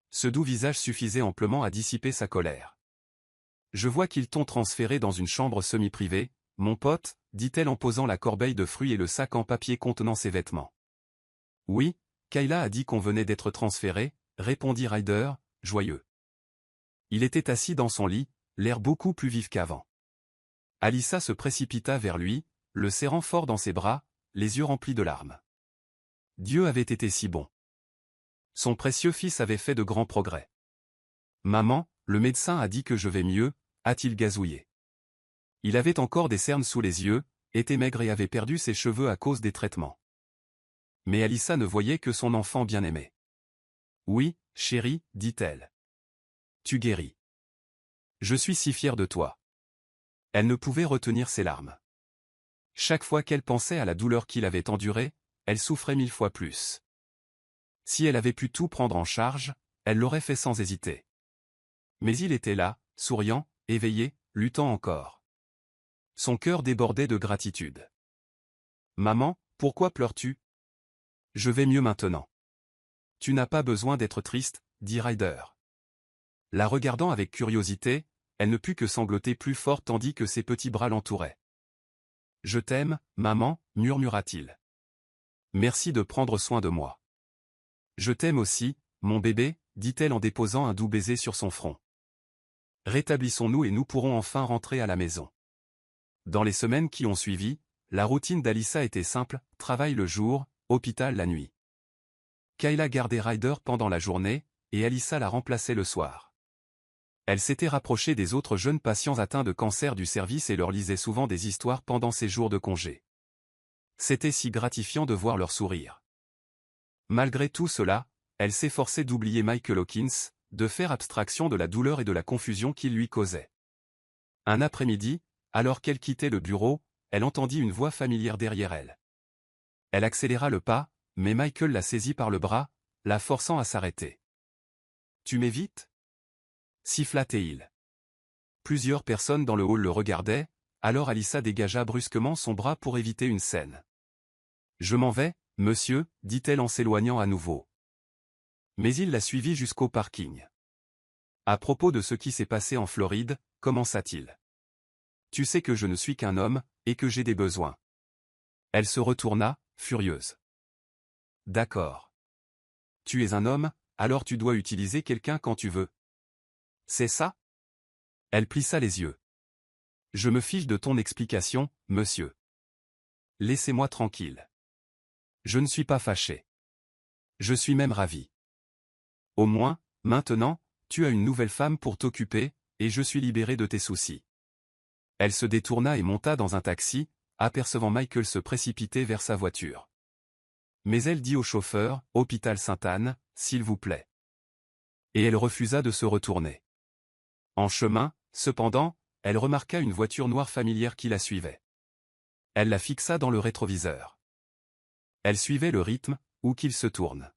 Speaker 1: Ce doux visage suffisait amplement à dissiper sa colère. « Je vois qu'ils t'ont transféré dans une chambre semi-privée, mon pote, » dit-elle en posant la corbeille de fruits et le sac en papier contenant ses vêtements. « Oui, Kayla a dit qu'on venait d'être transféré, » répondit Ryder, joyeux. Il était assis dans son lit, l'air beaucoup plus vif qu'avant. Alyssa se précipita vers lui, le serrant fort dans ses bras, les yeux remplis de larmes. Dieu avait été si bon. Son précieux fils avait fait de grands progrès. « Maman, le médecin a dit que je vais mieux » a-t-il gazouillé. Il avait encore des cernes sous les yeux, était maigre et avait perdu ses cheveux à cause des traitements. Mais Alyssa ne voyait que son enfant bien-aimé. « Oui, chérie, dit-elle. Tu guéris. Je suis si fière de toi. » Elle ne pouvait retenir ses larmes. Chaque fois qu'elle pensait à la douleur qu'il avait endurée, elle souffrait 1000 fois plus. Si elle avait pu tout prendre en charge, elle l'aurait fait sans hésiter. Mais il était là, souriant, éveillé, luttant encore. Son cœur débordait de gratitude. « Maman, pourquoi pleures-tu ? Je vais mieux maintenant. Tu n'as pas besoin d'être triste, dit Ryder. La regardant avec curiosité, elle ne put que sangloter plus fort tandis que ses petits bras l'entouraient. « Je t'aime, maman, murmura-t-il. Merci de prendre soin de moi. Je t'aime aussi, mon bébé, dit-elle en déposant un doux baiser sur son front. Rétablissons-nous et nous pourrons enfin rentrer à la maison. Dans les semaines qui ont suivi, la routine d'Alyssa était simple, travail le jour, hôpital la nuit. Kayla gardait Ryder pendant la journée, et Alyssa la remplaçait le soir. Elle s'était rapprochée des autres jeunes patients atteints de cancer du service et leur lisait souvent des histoires pendant ses jours de congé. C'était si gratifiant de voir leur sourire. Malgré tout cela, elle s'efforçait d'oublier Michael Hawkins, de faire abstraction de la douleur et de la confusion qu'il lui causait. Un après-midi, alors qu'elle quittait le bureau, elle entendit une voix familière derrière elle. Elle accéléra le pas, mais Michael la saisit par le bras, la forçant à s'arrêter. « Tu m'évites » siffla-t-il. Plusieurs personnes dans le hall le regardaient, alors Alyssa dégagea brusquement son bras pour éviter une scène. « Je m'en vais, monsieur, dit-elle en s'éloignant à nouveau. Mais il la suivit jusqu'au parking. À propos de ce qui s'est passé en Floride, commença-t-il. Tu sais que je ne suis qu'un homme, et que j'ai des besoins. Elle se retourna, furieuse. D'accord. Tu es un homme, alors tu dois utiliser quelqu'un quand tu veux. C'est ça? Elle plissa les yeux. Je me fiche de ton explication, monsieur. Laissez-moi tranquille. Je ne suis pas fâché. Je suis même ravi. Au moins, maintenant, tu as une nouvelle femme pour t'occuper, et je suis libéré de tes soucis. Elle se détourna et monta dans un taxi, apercevant Michael se précipiter vers sa voiture. Mais elle dit au chauffeur, « Hôpital Sainte-Anne, s'il vous plaît. » Et elle refusa de se retourner. En chemin, cependant, elle remarqua une voiture noire familière qui la suivait. Elle la fixa dans le rétroviseur. Elle suivait le rythme, où qu'il se tourne.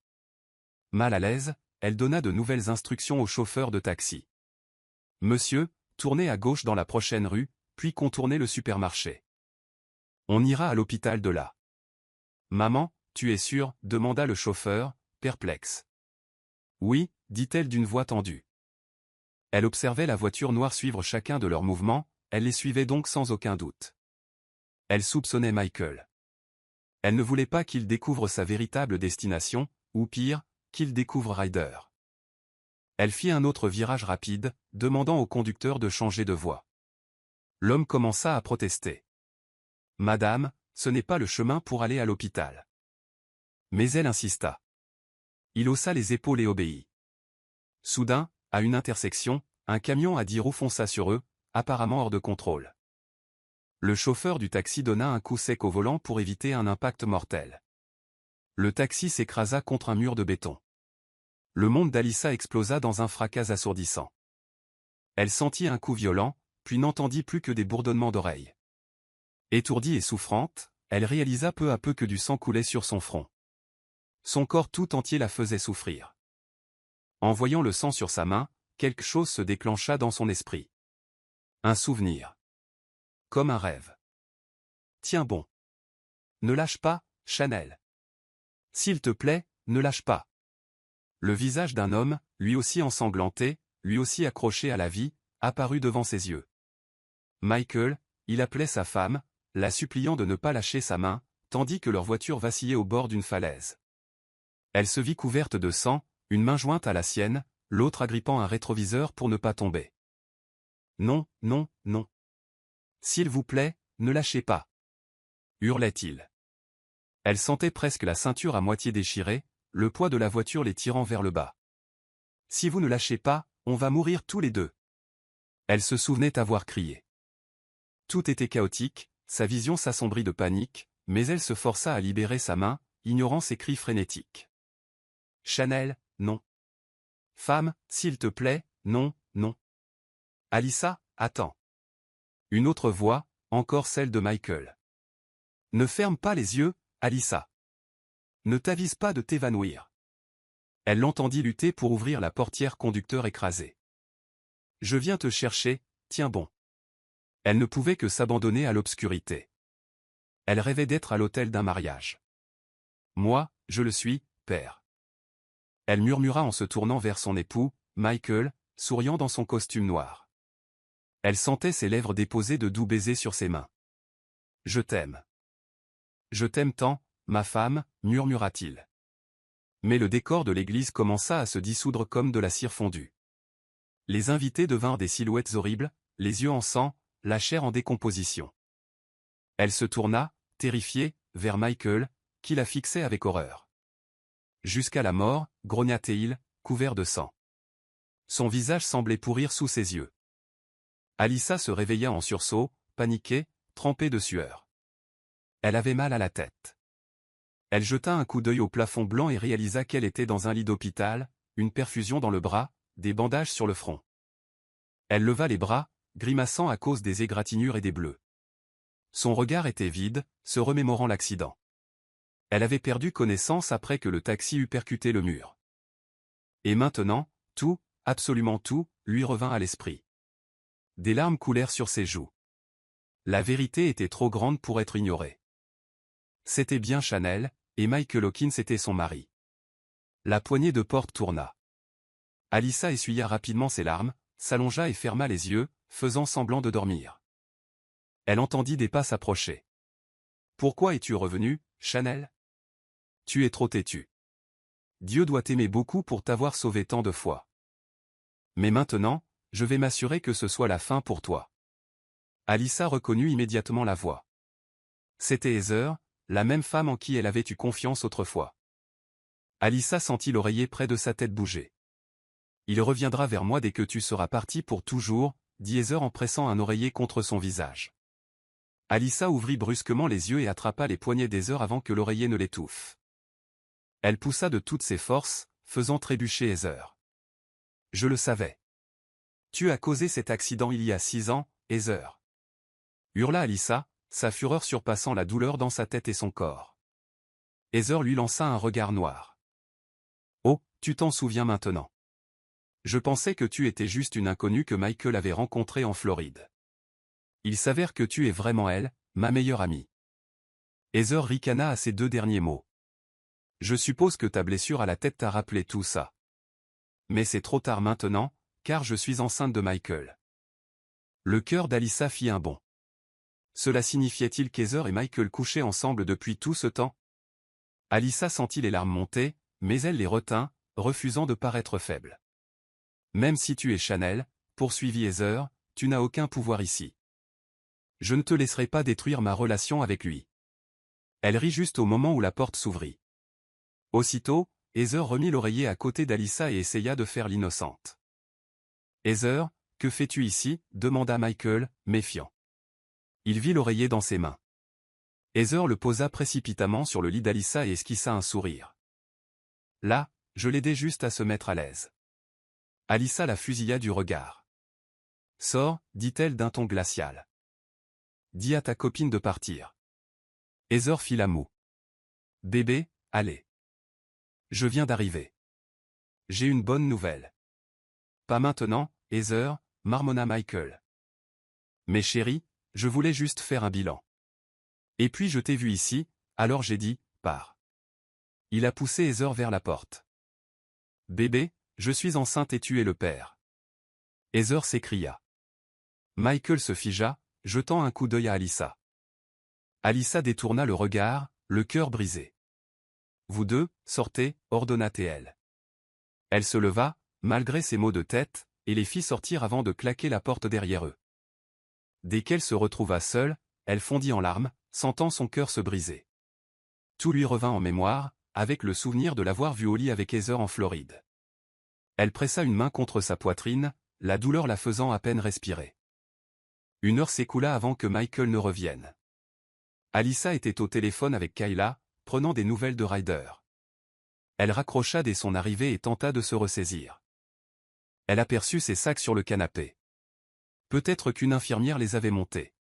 Speaker 1: Mal à l'aise, elle donna de nouvelles instructions au chauffeur de taxi. « Monsieur, tournez à gauche dans la prochaine rue, puis contournez le supermarché. On ira à l'hôpital de là. »« Maman, tu es sûre ?» demanda le chauffeur, perplexe. « Oui, » dit-elle d'une voix tendue. Elle observait la voiture noire suivre chacun de leurs mouvements, elle les suivait donc sans aucun doute. Elle soupçonnait Michael. Elle ne voulait pas qu'il découvre sa véritable destination, ou pire, qu'il découvre Ryder. Elle fit un autre virage rapide, demandant au conducteur de changer de voie. L'homme commença à protester. « Madame, ce n'est pas le chemin pour aller à l'hôpital. » Mais elle insista. Il haussa les épaules et obéit. Soudain, à une intersection, un camion à 10 roues fonça sur eux, apparemment hors de contrôle. Le chauffeur du taxi donna un coup sec au volant pour éviter un impact mortel. Le taxi s'écrasa contre un mur de béton. Le monde d'Alyssa explosa dans un fracas assourdissant. Elle sentit un coup violent, puis n'entendit plus que des bourdonnements d'oreilles. Étourdie et souffrante, elle réalisa peu à peu que du sang coulait sur son front. Son corps tout entier la faisait souffrir. En voyant le sang sur sa main, quelque chose se déclencha dans son esprit. Un souvenir. Comme un rêve. Tiens bon. Ne lâche pas, Chanel. S'il te plaît, ne lâche pas. Le visage d'un homme, lui aussi ensanglanté, lui aussi accroché à la vie, apparut devant ses yeux. Michael, il appelait sa femme, la suppliant de ne pas lâcher sa main, tandis que leur voiture vacillait au bord d'une falaise. Elle se vit couverte de sang, une main jointe à la sienne, l'autre agrippant un rétroviseur pour ne pas tomber. « Non, non, non. S'il vous plaît, ne lâchez pas. » hurlait-il. Elle sentait presque la ceinture à moitié déchirée, le poids de la voiture les tirant vers le bas. « Si vous ne lâchez pas, on va mourir tous les deux. » Elle se souvenait avoir crié. Tout était chaotique, sa vision s'assombrit de panique, mais elle se força à libérer sa main, ignorant ses cris frénétiques. « Chanel, non. Femme, s'il te plaît, non, non. Alyssa, attends. » Une autre voix, encore celle de Michael. « Ne ferme pas les yeux, Alyssa. Ne t'avise pas de t'évanouir. » Elle l'entendit lutter pour ouvrir la portière conducteur écrasée. « Je viens te chercher, tiens bon. » Elle ne pouvait que s'abandonner à l'obscurité. Elle rêvait d'être à l'autel d'un mariage. « Moi, je le suis, père. » Elle murmura en se tournant vers son époux, Michael, souriant dans son costume noir. Elle sentait ses lèvres déposer de doux baisers sur ses mains. « Je t'aime. Je t'aime tant, ma femme, murmura-t-il. Mais le décor de l'église commença à se dissoudre comme de la cire fondue. Les invités devinrent des silhouettes horribles, les yeux en sang, la chair en décomposition. Elle se tourna, terrifiée, vers Michael, qui la fixait avec horreur. « Jusqu'à la mort, grogna-t-il, couvert de sang. Son visage semblait pourrir sous ses yeux. Alyssa se réveilla en sursaut, paniquée, trempée de sueur. Elle avait mal à la tête. Elle jeta un coup d'œil au plafond blanc et réalisa qu'elle était dans un lit d'hôpital, une perfusion dans le bras, des bandages sur le front. Elle leva les bras, grimaçant à cause des égratignures et des bleus. Son regard était vide, se remémorant l'accident. Elle avait perdu connaissance après que le taxi eut percuté le mur. Et maintenant, tout, absolument tout, lui revint à l'esprit. Des larmes coulèrent sur ses joues. La vérité était trop grande pour être ignorée. C'était bien Chanel, et Michael Hawkins était son mari. La poignée de porte tourna. Alyssa essuya rapidement ses larmes, s'allongea et ferma les yeux, faisant semblant de dormir. Elle entendit des pas s'approcher. « Pourquoi es-tu revenue, Chanel ? Tu es trop têtue. Dieu doit t'aimer beaucoup pour t'avoir sauvée tant de fois. Mais maintenant, je vais m'assurer que ce soit la fin pour toi. » Alyssa reconnut immédiatement la voix. C'était Heather, la même femme en qui elle avait eu confiance autrefois. Alyssa sentit l'oreiller près de sa tête bouger. « Il reviendra vers moi dès que tu seras parti pour toujours, » dit Heather en pressant un oreiller contre son visage. Alyssa ouvrit brusquement les yeux et attrapa les poignets d'Heather avant que l'oreiller ne l'étouffe. Elle poussa de toutes ses forces, faisant trébucher Heather. « Je le savais. Tu as causé cet accident il y a 6 ans, Heather. » hurla Alyssa, sa fureur surpassant la douleur dans sa tête et son corps. Heather lui lança un regard noir. « Oh, tu t'en souviens maintenant. Je pensais que tu étais juste une inconnue que Michael avait rencontrée en Floride. Il s'avère que tu es vraiment elle, ma meilleure amie. » Heather ricana à ces 2 derniers mots. « Je suppose que ta blessure à la tête t'a rappelé tout ça. Mais c'est trop tard maintenant, car je suis enceinte de Michael. » Le cœur d'Alyssa fit un bond. Cela signifiait-il qu'Heather et Michael couchaient ensemble depuis tout ce temps? Alyssa sentit les larmes monter, mais elle les retint, refusant de paraître faible. « Même si tu es Chanel, poursuivit Heather, tu n'as aucun pouvoir ici. Je ne te laisserai pas détruire ma relation avec lui. » Elle rit juste au moment où la porte s'ouvrit. Aussitôt, Heather remit l'oreiller à côté d'Alyssa et essaya de faire l'innocente. « Heather, que fais-tu ici » demanda Michael, méfiant. Il vit l'oreiller dans ses mains. Heather le posa précipitamment sur le lit d'Alyssa et esquissa un sourire. « Là, je l'aidais juste à se mettre à l'aise. » Alyssa la fusilla du regard. « Sors, dit-elle d'un ton glacial. Dis à ta copine de partir. » Heather fit la moue. « Bébé, allez. Je viens d'arriver. J'ai une bonne nouvelle. » « Pas maintenant, Heather, marmonna Michael. « Mais chérie, je voulais juste faire un bilan. Et puis je t'ai vu ici, alors j'ai dit, pars. » Il a poussé Heather vers la porte. « Bébé, je suis enceinte et tu es le père. » Heather s'écria. Michael se figea, jetant un coup d'œil à Alyssa. Alyssa détourna le regard, le cœur brisé. « Vous deux, sortez, ordonna-t-elle. Elle se leva, malgré ses maux de tête, et les fit sortir avant de claquer la porte derrière eux. Dès qu'elle se retrouva seule, elle fondit en larmes, sentant son cœur se briser. Tout lui revint en mémoire, avec le souvenir de l'avoir vue au lit avec Heather en Floride. Elle pressa une main contre sa poitrine, la douleur la faisant à peine respirer. 1 heure s'écoula avant que Michael ne revienne. Alyssa était au téléphone avec Kayla, prenant des nouvelles de Ryder. Elle raccrocha dès son arrivée et tenta de se ressaisir. Elle aperçut ses sacs sur le canapé. Peut-être qu'une infirmière les avait montés.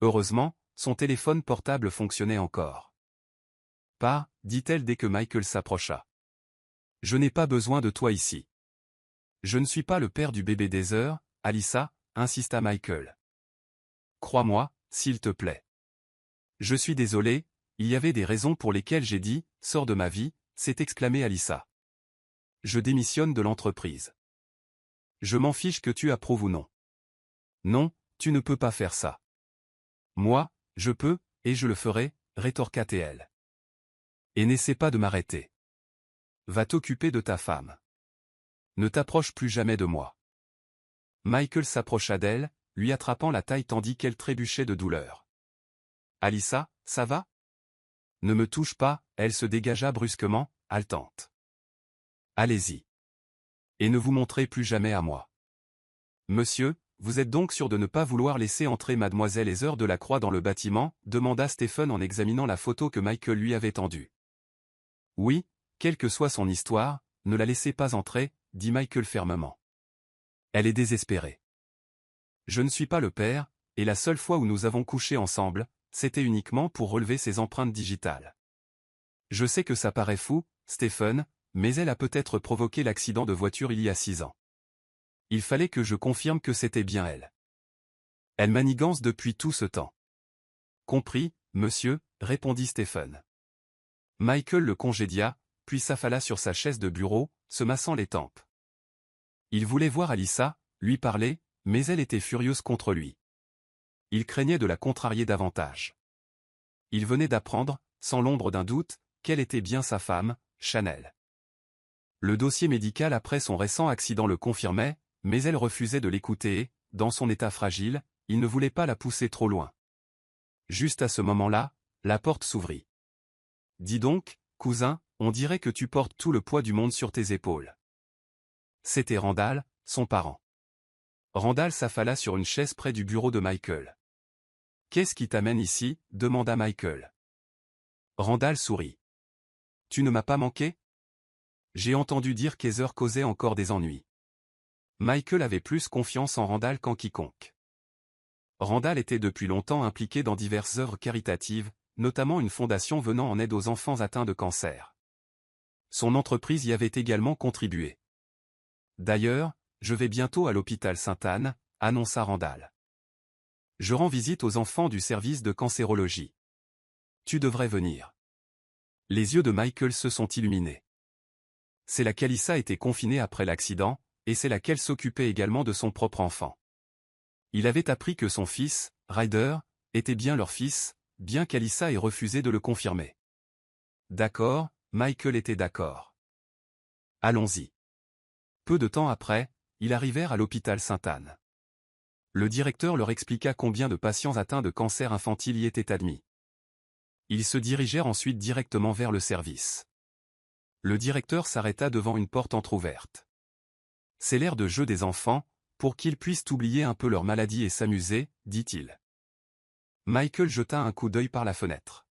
Speaker 1: Heureusement, son téléphone portable fonctionnait encore. « Pas, dit-elle dès que Michael s'approcha. Je n'ai pas besoin de toi ici. Je ne suis pas le père du bébé d'Heather, Alyssa, insista Michael. Crois-moi, s'il te plaît. Je suis désolé, il y avait des raisons pour lesquelles j'ai dit, sors de ma vie, s'est exclamée Alyssa. Je démissionne de l'entreprise. Je m'en fiche que tu approuves ou non. Non, tu ne peux pas faire ça. Moi, je peux, et je le ferai, rétorqua TL. Et n'essaie pas de m'arrêter. Va t'occuper de ta femme. Ne t'approche plus jamais de moi. Michael s'approcha d'elle, lui attrapant la taille tandis qu'elle trébuchait de douleur. Alyssa, ça va? Ne me touche pas, elle se dégagea brusquement, haletante. Allez-y. Et ne vous montrez plus jamais à moi. Monsieur, vous êtes donc sûr de ne pas vouloir laisser entrer mademoiselle Heather de la Croix dans le bâtiment, demanda Stephen en examinant la photo que Michael lui avait tendue. Oui, quelle que soit son histoire, ne la laissez pas entrer, dit Michael fermement. Elle est désespérée. Je ne suis pas le père, et la seule fois où nous avons couché ensemble, c'était uniquement pour relever ses empreintes digitales. Je sais que ça paraît fou, Stephen, mais elle a peut-être provoqué l'accident de voiture il y a 6 ans. Il fallait que je confirme que c'était bien elle. Elle manigance depuis tout ce temps. Compris, monsieur, répondit Stephen. Michael le congédia, puis s'affala sur sa chaise de bureau, se massant les tempes. Il voulait voir Alyssa, lui parler, mais elle était furieuse contre lui. Il craignait de la contrarier davantage. Il venait d'apprendre, sans l'ombre d'un doute, qu'elle était bien sa femme, Chanel. Le dossier médical après son récent accident le confirmait, mais elle refusait de l'écouter et, dans son état fragile, il ne voulait pas la pousser trop loin. Juste à ce moment-là, la porte s'ouvrit. « Dis donc, cousin, on dirait que tu portes tout le poids du monde sur tes épaules. » C'était Randall, son parent. Randall s'affala sur une chaise près du bureau de Michael. « Qu'est-ce qui t'amène ici ?» demanda Michael. Randall sourit. « Tu ne m'as pas manqué ? J'ai entendu dire qu'Heather causait encore des ennuis. » Michael avait plus confiance en Randall qu'en quiconque. Randall était depuis longtemps impliqué dans diverses œuvres caritatives, notamment une fondation venant en aide aux enfants atteints de cancer. Son entreprise y avait également contribué. « D'ailleurs, je vais bientôt à l'hôpital Sainte-Anne, » annonça Randall. « Je rends visite aux enfants du service de cancérologie. Tu devrais venir. » Les yeux de Michael se sont illuminés. C'est là qu'Alyssa était confinée après l'accident, et c'est là qu'elle s'occupait également de son propre enfant. Il avait appris que son fils, Ryder, était bien leur fils, bien qu'Alyssa ait refusé de le confirmer. D'accord, Michael était d'accord. Allons-y. Peu de temps après, ils arrivèrent à l'hôpital Sainte-Anne. Le directeur leur expliqua combien de patients atteints de cancer infantile y étaient admis. Ils se dirigèrent ensuite directement vers le service. Le directeur s'arrêta devant une porte entr'ouverte. C'est l'air de jeu des enfants, pour qu'ils puissent oublier un peu leur maladie et s'amuser, dit-il. Michael jeta un coup d'œil par la fenêtre.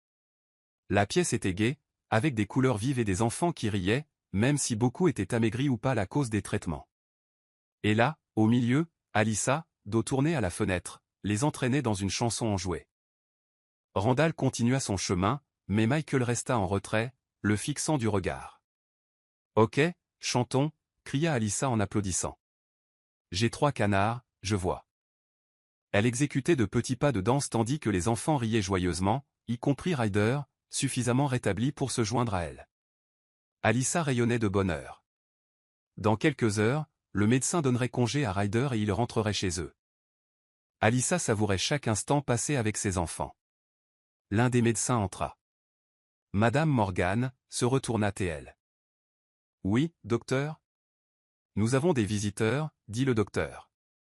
Speaker 1: La pièce était gaie, avec des couleurs vives et des enfants qui riaient, même si beaucoup étaient amaigris ou pâles à cause des traitements. Et là, au milieu, Alyssa, dos tourné à la fenêtre, les entraînait dans une chanson enjouée. Randall continua son chemin, mais Michael resta en retrait, le fixant du regard. « Ok, chantons », cria Alyssa en applaudissant. « J'ai 3 canards, je vois. » Elle exécutait de petits pas de danse tandis que les enfants riaient joyeusement, y compris Ryder, suffisamment rétabli pour se joindre à elle. Alyssa rayonnait de bonheur. Dans quelques heures, le médecin donnerait congé à Ryder et ils rentreraient chez eux. Alyssa savourait chaque instant passé avec ses enfants. L'un des médecins entra. Madame Morgan, se retourna-t-elle. « Oui, docteur ? » « Nous avons des visiteurs, » dit le docteur.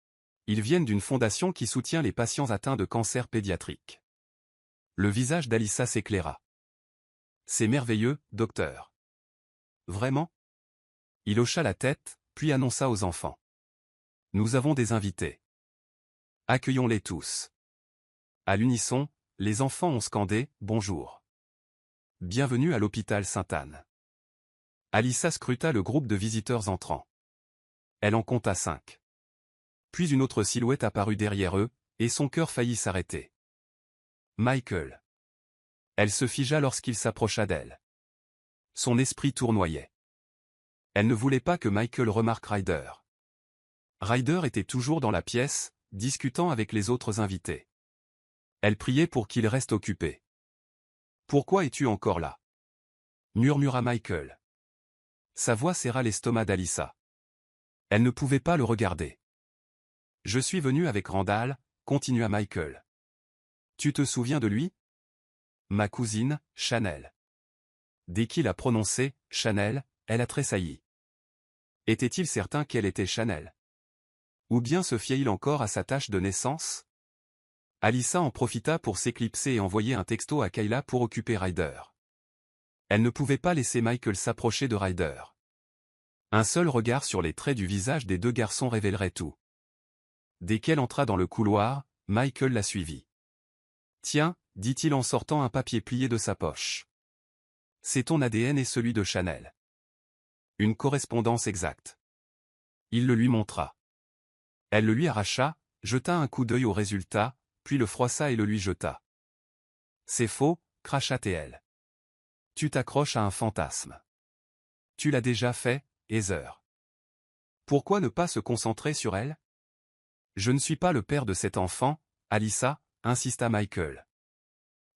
Speaker 1: « Ils viennent d'une fondation qui soutient les patients atteints de cancer pédiatrique. » Le visage d'Alyssa s'éclaira. « C'est merveilleux, docteur. » « Vraiment ? » Il hocha la tête, puis annonça aux enfants. « Nous avons des invités. Accueillons-les tous. » À l'unisson, les enfants ont scandé « Bonjour. Bienvenue à l'hôpital Sainte-Anne. » Alyssa scruta le groupe de visiteurs entrants. Elle en compta 5. Puis une autre silhouette apparut derrière eux, et son cœur faillit s'arrêter. Michael. Elle se figea lorsqu'il s'approcha d'elle. Son esprit tournoyait. Elle ne voulait pas que Michael remarque Ryder. Ryder était toujours dans la pièce, discutant avec les autres invités. Elle priait pour qu'il reste occupé. « Pourquoi es-tu encore là ?» murmura Michael. Sa voix serra l'estomac d'Alyssa. Elle ne pouvait pas le regarder. Je suis venu avec Randall, continua Michael. Tu te souviens de lui? Ma cousine, Chanel. Dès qu'il a prononcé « Chanel », elle a tressailli. Était-il certain qu'elle était Chanel? Ou bien se fiait-il encore à sa tâche de naissance? Alyssa en profita pour s'éclipser et envoyer un texto à Kayla pour occuper Ryder. Elle ne pouvait pas laisser Michael s'approcher de Ryder. Un seul regard sur les traits du visage des deux garçons révélerait tout. Dès qu'elle entra dans le couloir, Michael la suivit. « Tiens, dit-il en sortant un papier plié de sa poche. C'est ton ADN et celui de Chanel. Une correspondance exacte. » Il le lui montra. Elle le lui arracha, jeta un coup d'œil au résultat, puis le froissa et le lui jeta. « C'est faux, cracha-t-elle. Tu t'accroches à un fantasme. Tu l'as déjà fait, Heather. Pourquoi ne pas se concentrer sur elle? Je ne suis pas le père de cet enfant, Alyssa, insista Michael.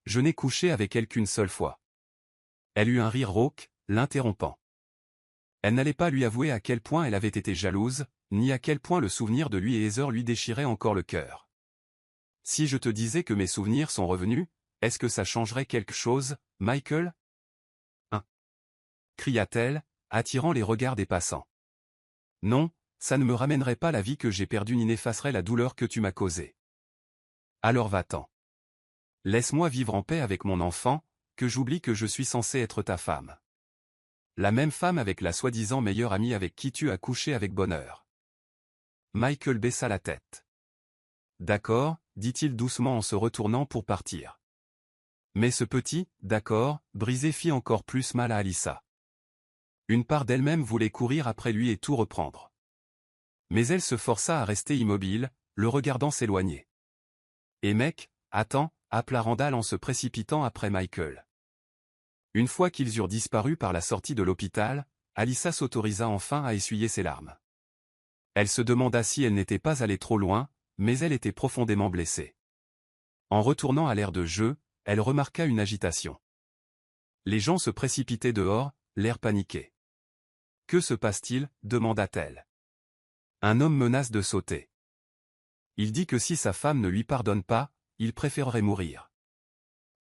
Speaker 1: Je n'ai couché avec elle qu'une seule fois. Elle eut un rire rauque, l'interrompant. Elle n'allait pas lui avouer à quel point elle avait été jalouse, ni à quel point le souvenir de lui et Heather lui déchirait encore le cœur. Si je te disais que mes souvenirs sont revenus, est-ce que ça changerait quelque chose, Michael? Hein? Cria-t-elle, attirant les regards des passants. Non, ça ne me ramènerait pas la vie que j'ai perdue ni n'effacerait la douleur que tu m'as causée. Alors va-t'en. Laisse-moi vivre en paix avec mon enfant, que j'oublie que je suis censé être ta femme. La même femme avec la soi-disant meilleure amie avec qui tu as couché avec bonheur. Michael baissa la tête. D'accord, dit-il doucement en se retournant pour partir. Mais ce petit « d'accord » brisé fit encore plus mal à Alyssa. Une part d'elle-même voulait courir après lui et tout reprendre. Mais elle se força à rester immobile, le regardant s'éloigner. « Et mec, attends » appela Randall en se précipitant après Michael. Une fois qu'ils eurent disparu par la sortie de l'hôpital, Alyssa s'autorisa enfin à essuyer ses larmes. Elle se demanda si elle n'était pas allée trop loin, mais elle était profondément blessée. En retournant à l'aire de jeu, elle remarqua une agitation. Les gens se précipitaient dehors, l'air paniqué. « Que se passe-t-il » demanda-t-elle. Un homme menace de sauter. Il dit que si sa femme ne lui pardonne pas, il préférerait mourir.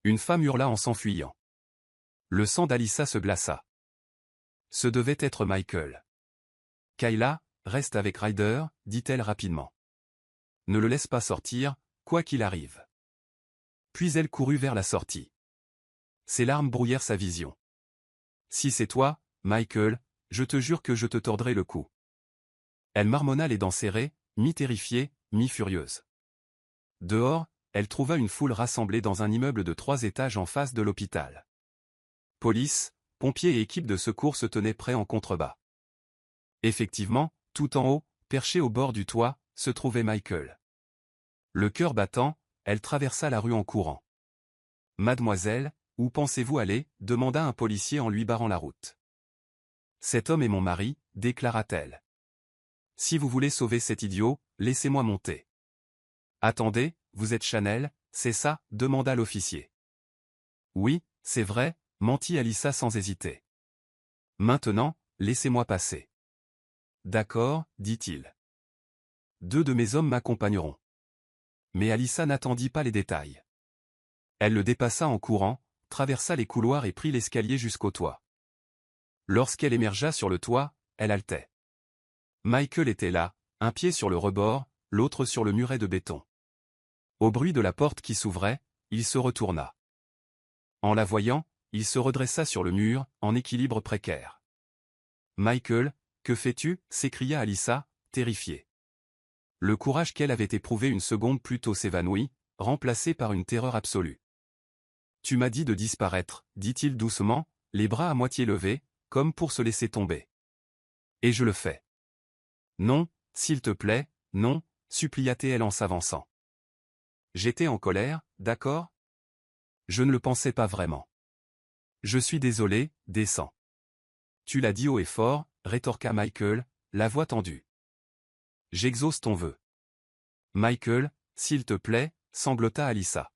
Speaker 1: Une femme hurla en s'enfuyant. Le sang d'Alyssa se glaça. Ce devait être Michael. « Kayla, reste avec Ryder, dit-elle rapidement. Ne le laisse pas sortir, quoi qu'il arrive. » Puis elle courut vers la sortie. Ses larmes brouillèrent sa vision. « Si c'est toi, Michael, je te jure que je te tordrai le cou. » Elle marmonna les dents serrées, mi-terrifiée, mi-furieuse. Dehors, elle trouva une foule rassemblée dans un immeuble de 3 étages en face de l'hôpital. Police, pompiers et équipe de secours se tenaient prêts en contrebas. Effectivement, tout en haut, perché au bord du toit, se trouvait Michael. Le cœur battant, elle traversa la rue en courant. « Mademoiselle, où pensez-vous aller » demanda un policier en lui barrant la route. « Cet homme est mon mari » déclara-t-elle. « Si vous voulez sauver cet idiot, laissez-moi monter. » « Attendez, vous êtes Chanel, c'est ça » demanda l'officier. « Oui, c'est vrai » mentit Alyssa sans hésiter. « Maintenant, laissez-moi passer. »« D'accord » dit-il. « 2 de mes hommes m'accompagneront. » Mais Alyssa n'attendit pas les détails. Elle le dépassa en courant, traversa les couloirs et prit l'escalier jusqu'au toit. Lorsqu'elle émergea sur le toit, elle haletait. Michael était là, un pied sur le rebord, l'autre sur le muret de béton. Au bruit de la porte qui s'ouvrait, il se retourna. En la voyant, il se redressa sur le mur, en équilibre précaire. « Michael, que fais-tu » s'écria Alyssa, terrifiée. Le courage qu'elle avait éprouvé une seconde plus tôt s'évanouit, remplacé par une terreur absolue. « Tu m'as dit de disparaître » dit-il doucement, les bras à moitié levés, comme pour se laisser tomber. « Et je le fais. »« Non, s'il te plaît, non » supplia-t-elle en s'avançant. « J'étais en colère, d'accord ? Je ne le pensais pas vraiment. Je suis désolé, descends. »« Tu l'as dit haut et fort » rétorqua Michael, la voix tendue. « J'exauce ton vœu. »« Michael, s'il te plaît » sanglota Alyssa.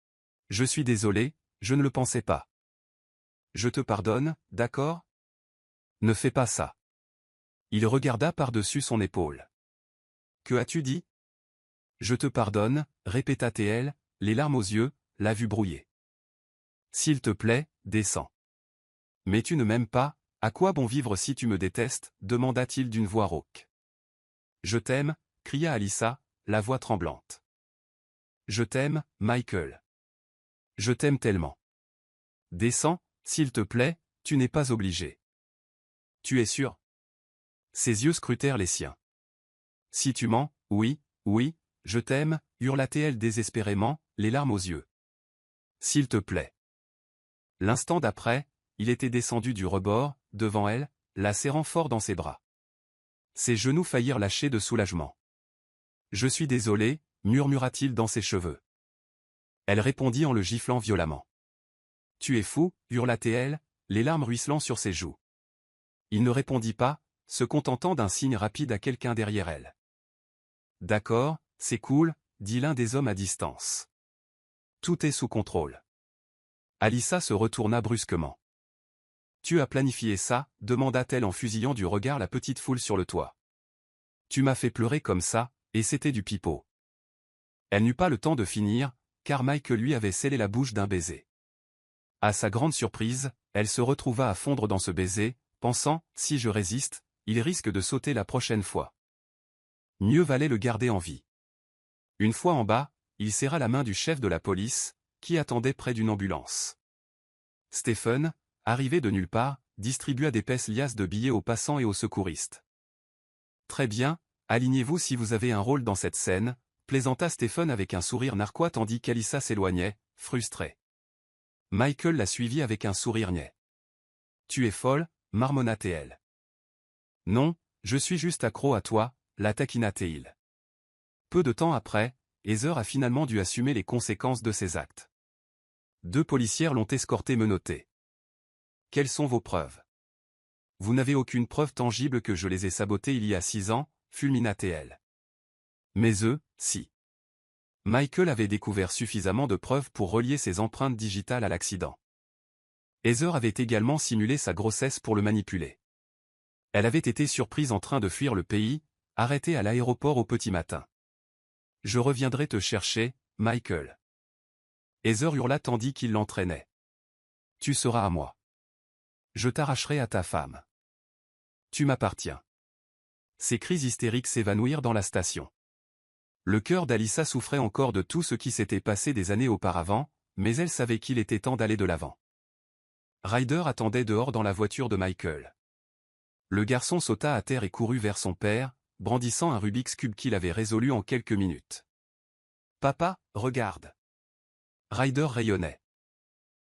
Speaker 1: « Je suis désolé, je ne le pensais pas. Je te pardonne, d'accord ? Ne fais pas ça. Il regarda par-dessus son épaule. Que as-tu dit? Je te pardonne, répéta-t-elle, les larmes aux yeux, la vue brouillée. S'il te plaît, descends. Mais tu ne m'aimes pas, à quoi bon vivre si tu me détestes? Demanda-t-il d'une voix rauque. Je t'aime, cria Alyssa, la voix tremblante. Je t'aime, Michael. Je t'aime tellement. Descends, s'il te plaît, tu n'es pas obligé. Tu es sûr? Ses yeux scrutèrent les siens. Si tu mens, oui, oui, je t'aime, hurla-t-elle désespérément, les larmes aux yeux. S'il te plaît. L'instant d'après, il était descendu du rebord, devant elle, la serrant fort dans ses bras. Ses genoux faillirent lâcher de soulagement. Je suis désolé, murmura-t-il dans ses cheveux. Elle répondit en le giflant violemment. Tu es fou, hurla-t-elle, les larmes ruisselant sur ses joues. Il ne répondit pas, se contentant d'un signe rapide à quelqu'un derrière elle. D'accord, c'est cool, dit l'un des hommes à distance. Tout est sous contrôle. Alyssa se retourna brusquement. Tu as planifié ça? Demanda-t-elle en fusillant du regard la petite foule sur le toit. Tu m'as fait pleurer comme ça, et c'était du pipeau. Elle n'eut pas le temps de finir, car Mike lui avait scellé la bouche d'un baiser. À sa grande surprise, elle se retrouva à fondre dans ce baiser, pensant, si je résiste, il risque de sauter la prochaine fois. Mieux valait le garder en vie. Une fois en bas, il serra la main du chef de la police, qui attendait près d'une ambulance. Stephen, arrivé de nulle part, distribua d'épaisses liasses de billets aux passants et aux secouristes. Très bien, alignez-vous si vous avez un rôle dans cette scène, plaisanta Stephen avec un sourire narquois tandis qu'Alyssa s'éloignait, frustrée. Michael la suivit avec un sourire niais. Tu es folle, marmonna-t-elle. Non, je suis juste accro à toi, la taquina-t-il. Peu de temps après, Heather a finalement dû assumer les conséquences de ses actes. 2 policières l'ont escortée menottée. Quelles sont vos preuves? Vous n'avez aucune preuve tangible que je les ai sabotés il y a 6 ans, fulmina-t-elle. Mais eux, si. Michael avait découvert suffisamment de preuves pour relier ses empreintes digitales à l'accident. Heather avait également simulé sa grossesse pour le manipuler. Elle avait été surprise en train de fuir le pays, arrêtée à l'aéroport au petit matin. Je reviendrai te chercher, Michael. Heather hurla tandis qu'il l'entraînait. Tu seras à moi. Je t'arracherai à ta femme. Tu m'appartiens. Ses cris hystériques s'évanouirent dans la station. Le cœur d'Alyssa souffrait encore de tout ce qui s'était passé des années auparavant, mais elle savait qu'il était temps d'aller de l'avant. Ryder attendait dehors dans la voiture de Michael. Le garçon sauta à terre et courut vers son père, brandissant un Rubik's Cube qu'il avait résolu en quelques minutes. « Papa, regarde !» Ryder rayonnait.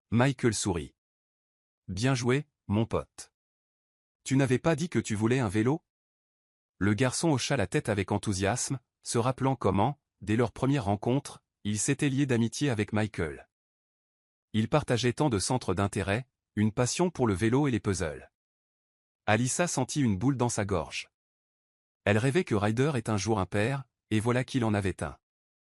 Speaker 1: Michael sourit. « Bien joué, mon pote. Tu n'avais pas dit que tu voulais un vélo ?» Le garçon hocha la tête avec enthousiasme, se rappelant comment, dès leur première rencontre, il s'était lié d'amitié avec Michael. Ils partageaient tant de centres d'intérêt, une passion pour le vélo et les puzzles. Alyssa sentit une boule dans sa gorge. Elle rêvait que Ryder ait un jour un père, et voilà qu'il en avait un.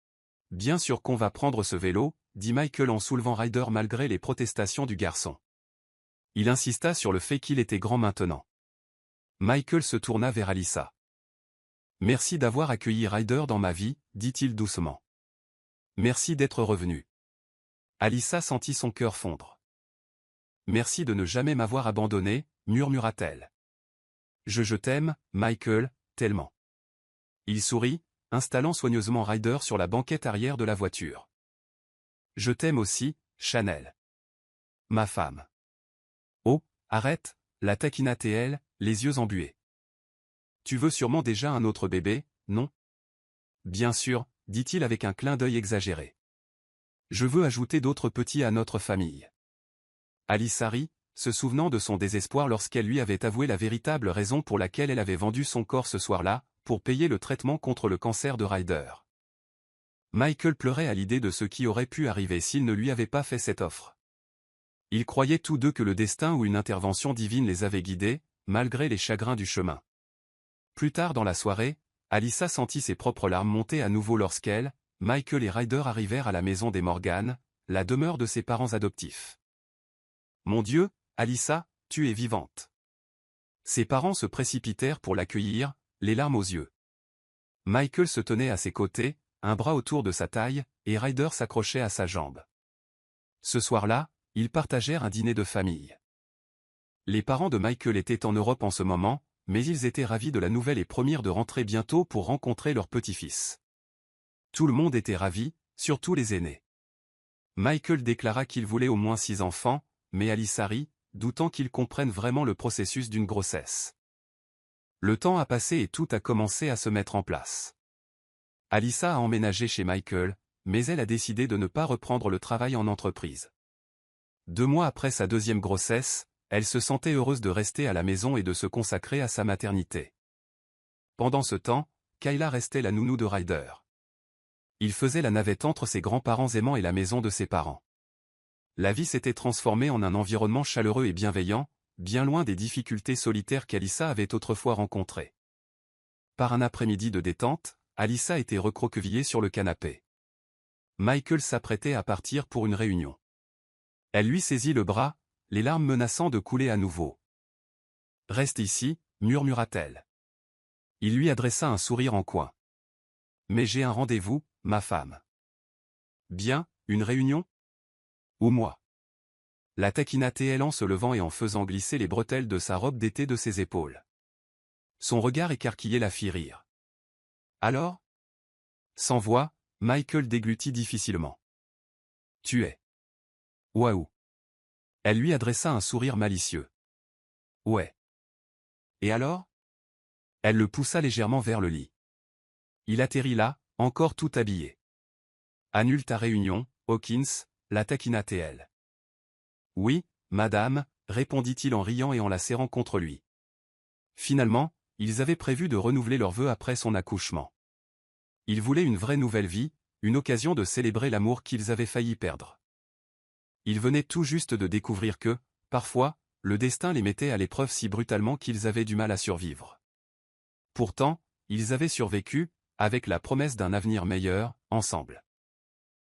Speaker 1: « Bien sûr qu'on va prendre ce vélo, » dit Michael en soulevant Ryder malgré les protestations du garçon. Il insista sur le fait qu'il était grand maintenant. Michael se tourna vers Alyssa. « Merci d'avoir accueilli Ryder dans ma vie, » dit-il doucement. « Merci d'être revenu. » Alyssa sentit son cœur fondre. « Merci de ne jamais m'avoir abandonné, » murmura-t-elle. « Je t'aime, Michael, tellement. » Il sourit, installant soigneusement Ryder sur la banquette arrière de la voiture. « Je t'aime aussi, Chanel. Ma femme. » Oh, arrête, la taquina-t-elle, les yeux embués. « Tu veux sûrement déjà un autre bébé, non? » Bien sûr, dit-il avec un clin d'œil exagéré. Je veux ajouter d'autres petits à notre famille. Alyssa rit, se souvenant de son désespoir lorsqu'elle lui avait avoué la véritable raison pour laquelle elle avait vendu son corps ce soir-là, pour payer le traitement contre le cancer de Ryder. Michael pleurait à l'idée de ce qui aurait pu arriver s'il ne lui avait pas fait cette offre. Ils croyaient tous deux que le destin ou une intervention divine les avait guidés, malgré les chagrins du chemin. Plus tard dans la soirée, Alyssa sentit ses propres larmes monter à nouveau lorsqu'elle, Michael et Ryder arrivèrent à la maison des Morgan, la demeure de ses parents adoptifs. « Mon Dieu, Alyssa, tu es vivante. Ses parents se précipitèrent pour l'accueillir, les larmes aux yeux. Michael se tenait à ses côtés, un bras autour de sa taille, et Ryder s'accrochait à sa jambe. Ce soir-là, ils partagèrent un dîner de famille. Les parents de Michael étaient en Europe en ce moment, mais ils étaient ravis de la nouvelle et promirent de rentrer bientôt pour rencontrer leur petit-fils. Tout le monde était ravi, surtout les aînés. Michael déclara qu'il voulait au moins 6 enfants, mais Alyssa rit, doutant qu'ils comprennent vraiment le processus d'une grossesse. Le temps a passé et tout a commencé à se mettre en place. Alyssa a emménagé chez Michael, mais elle a décidé de ne pas reprendre le travail en entreprise. 2 mois après sa deuxième grossesse, elle se sentait heureuse de rester à la maison et de se consacrer à sa maternité. Pendant ce temps, Kayla restait la nounou de Ryder. Il faisait la navette entre ses grands-parents aimants et la maison de ses parents. La vie s'était transformée en un environnement chaleureux et bienveillant, bien loin des difficultés solitaires qu'Alyssa avait autrefois rencontrées. Par un après-midi de détente, Alyssa était recroquevillée sur le canapé. Michael s'apprêtait à partir pour une réunion. Elle lui saisit le bras, les larmes menaçant de couler à nouveau. « Reste ici », murmura-t-elle. Il lui adressa un sourire en coin. « Mais j'ai un rendez-vous, ma femme. »« Bien, une réunion ? Ou moi ?» La taquina-t-elle en se levant et en faisant glisser les bretelles de sa robe d'été de ses épaules. Son regard écarquillé la fit rire. « Alors ?» Sans voix, Michael déglutit difficilement. « Tu es. »« Waouh !» Elle lui adressa un sourire malicieux. « Ouais. »« Et alors ?» Elle le poussa légèrement vers le lit. Il atterrit là, encore tout habillé. « Annule ta réunion, Hawkins », la taquina-t-elle. « Oui, madame », répondit-il en riant et en la serrant contre lui. Finalement, ils avaient prévu de renouveler leurs vœux après son accouchement. Ils voulaient une vraie nouvelle vie, une occasion de célébrer l'amour qu'ils avaient failli perdre. Ils venaient tout juste de découvrir que, parfois, le destin les mettait à l'épreuve si brutalement qu'ils avaient du mal à survivre. Pourtant, ils avaient survécu, avec la promesse d'un avenir meilleur, ensemble.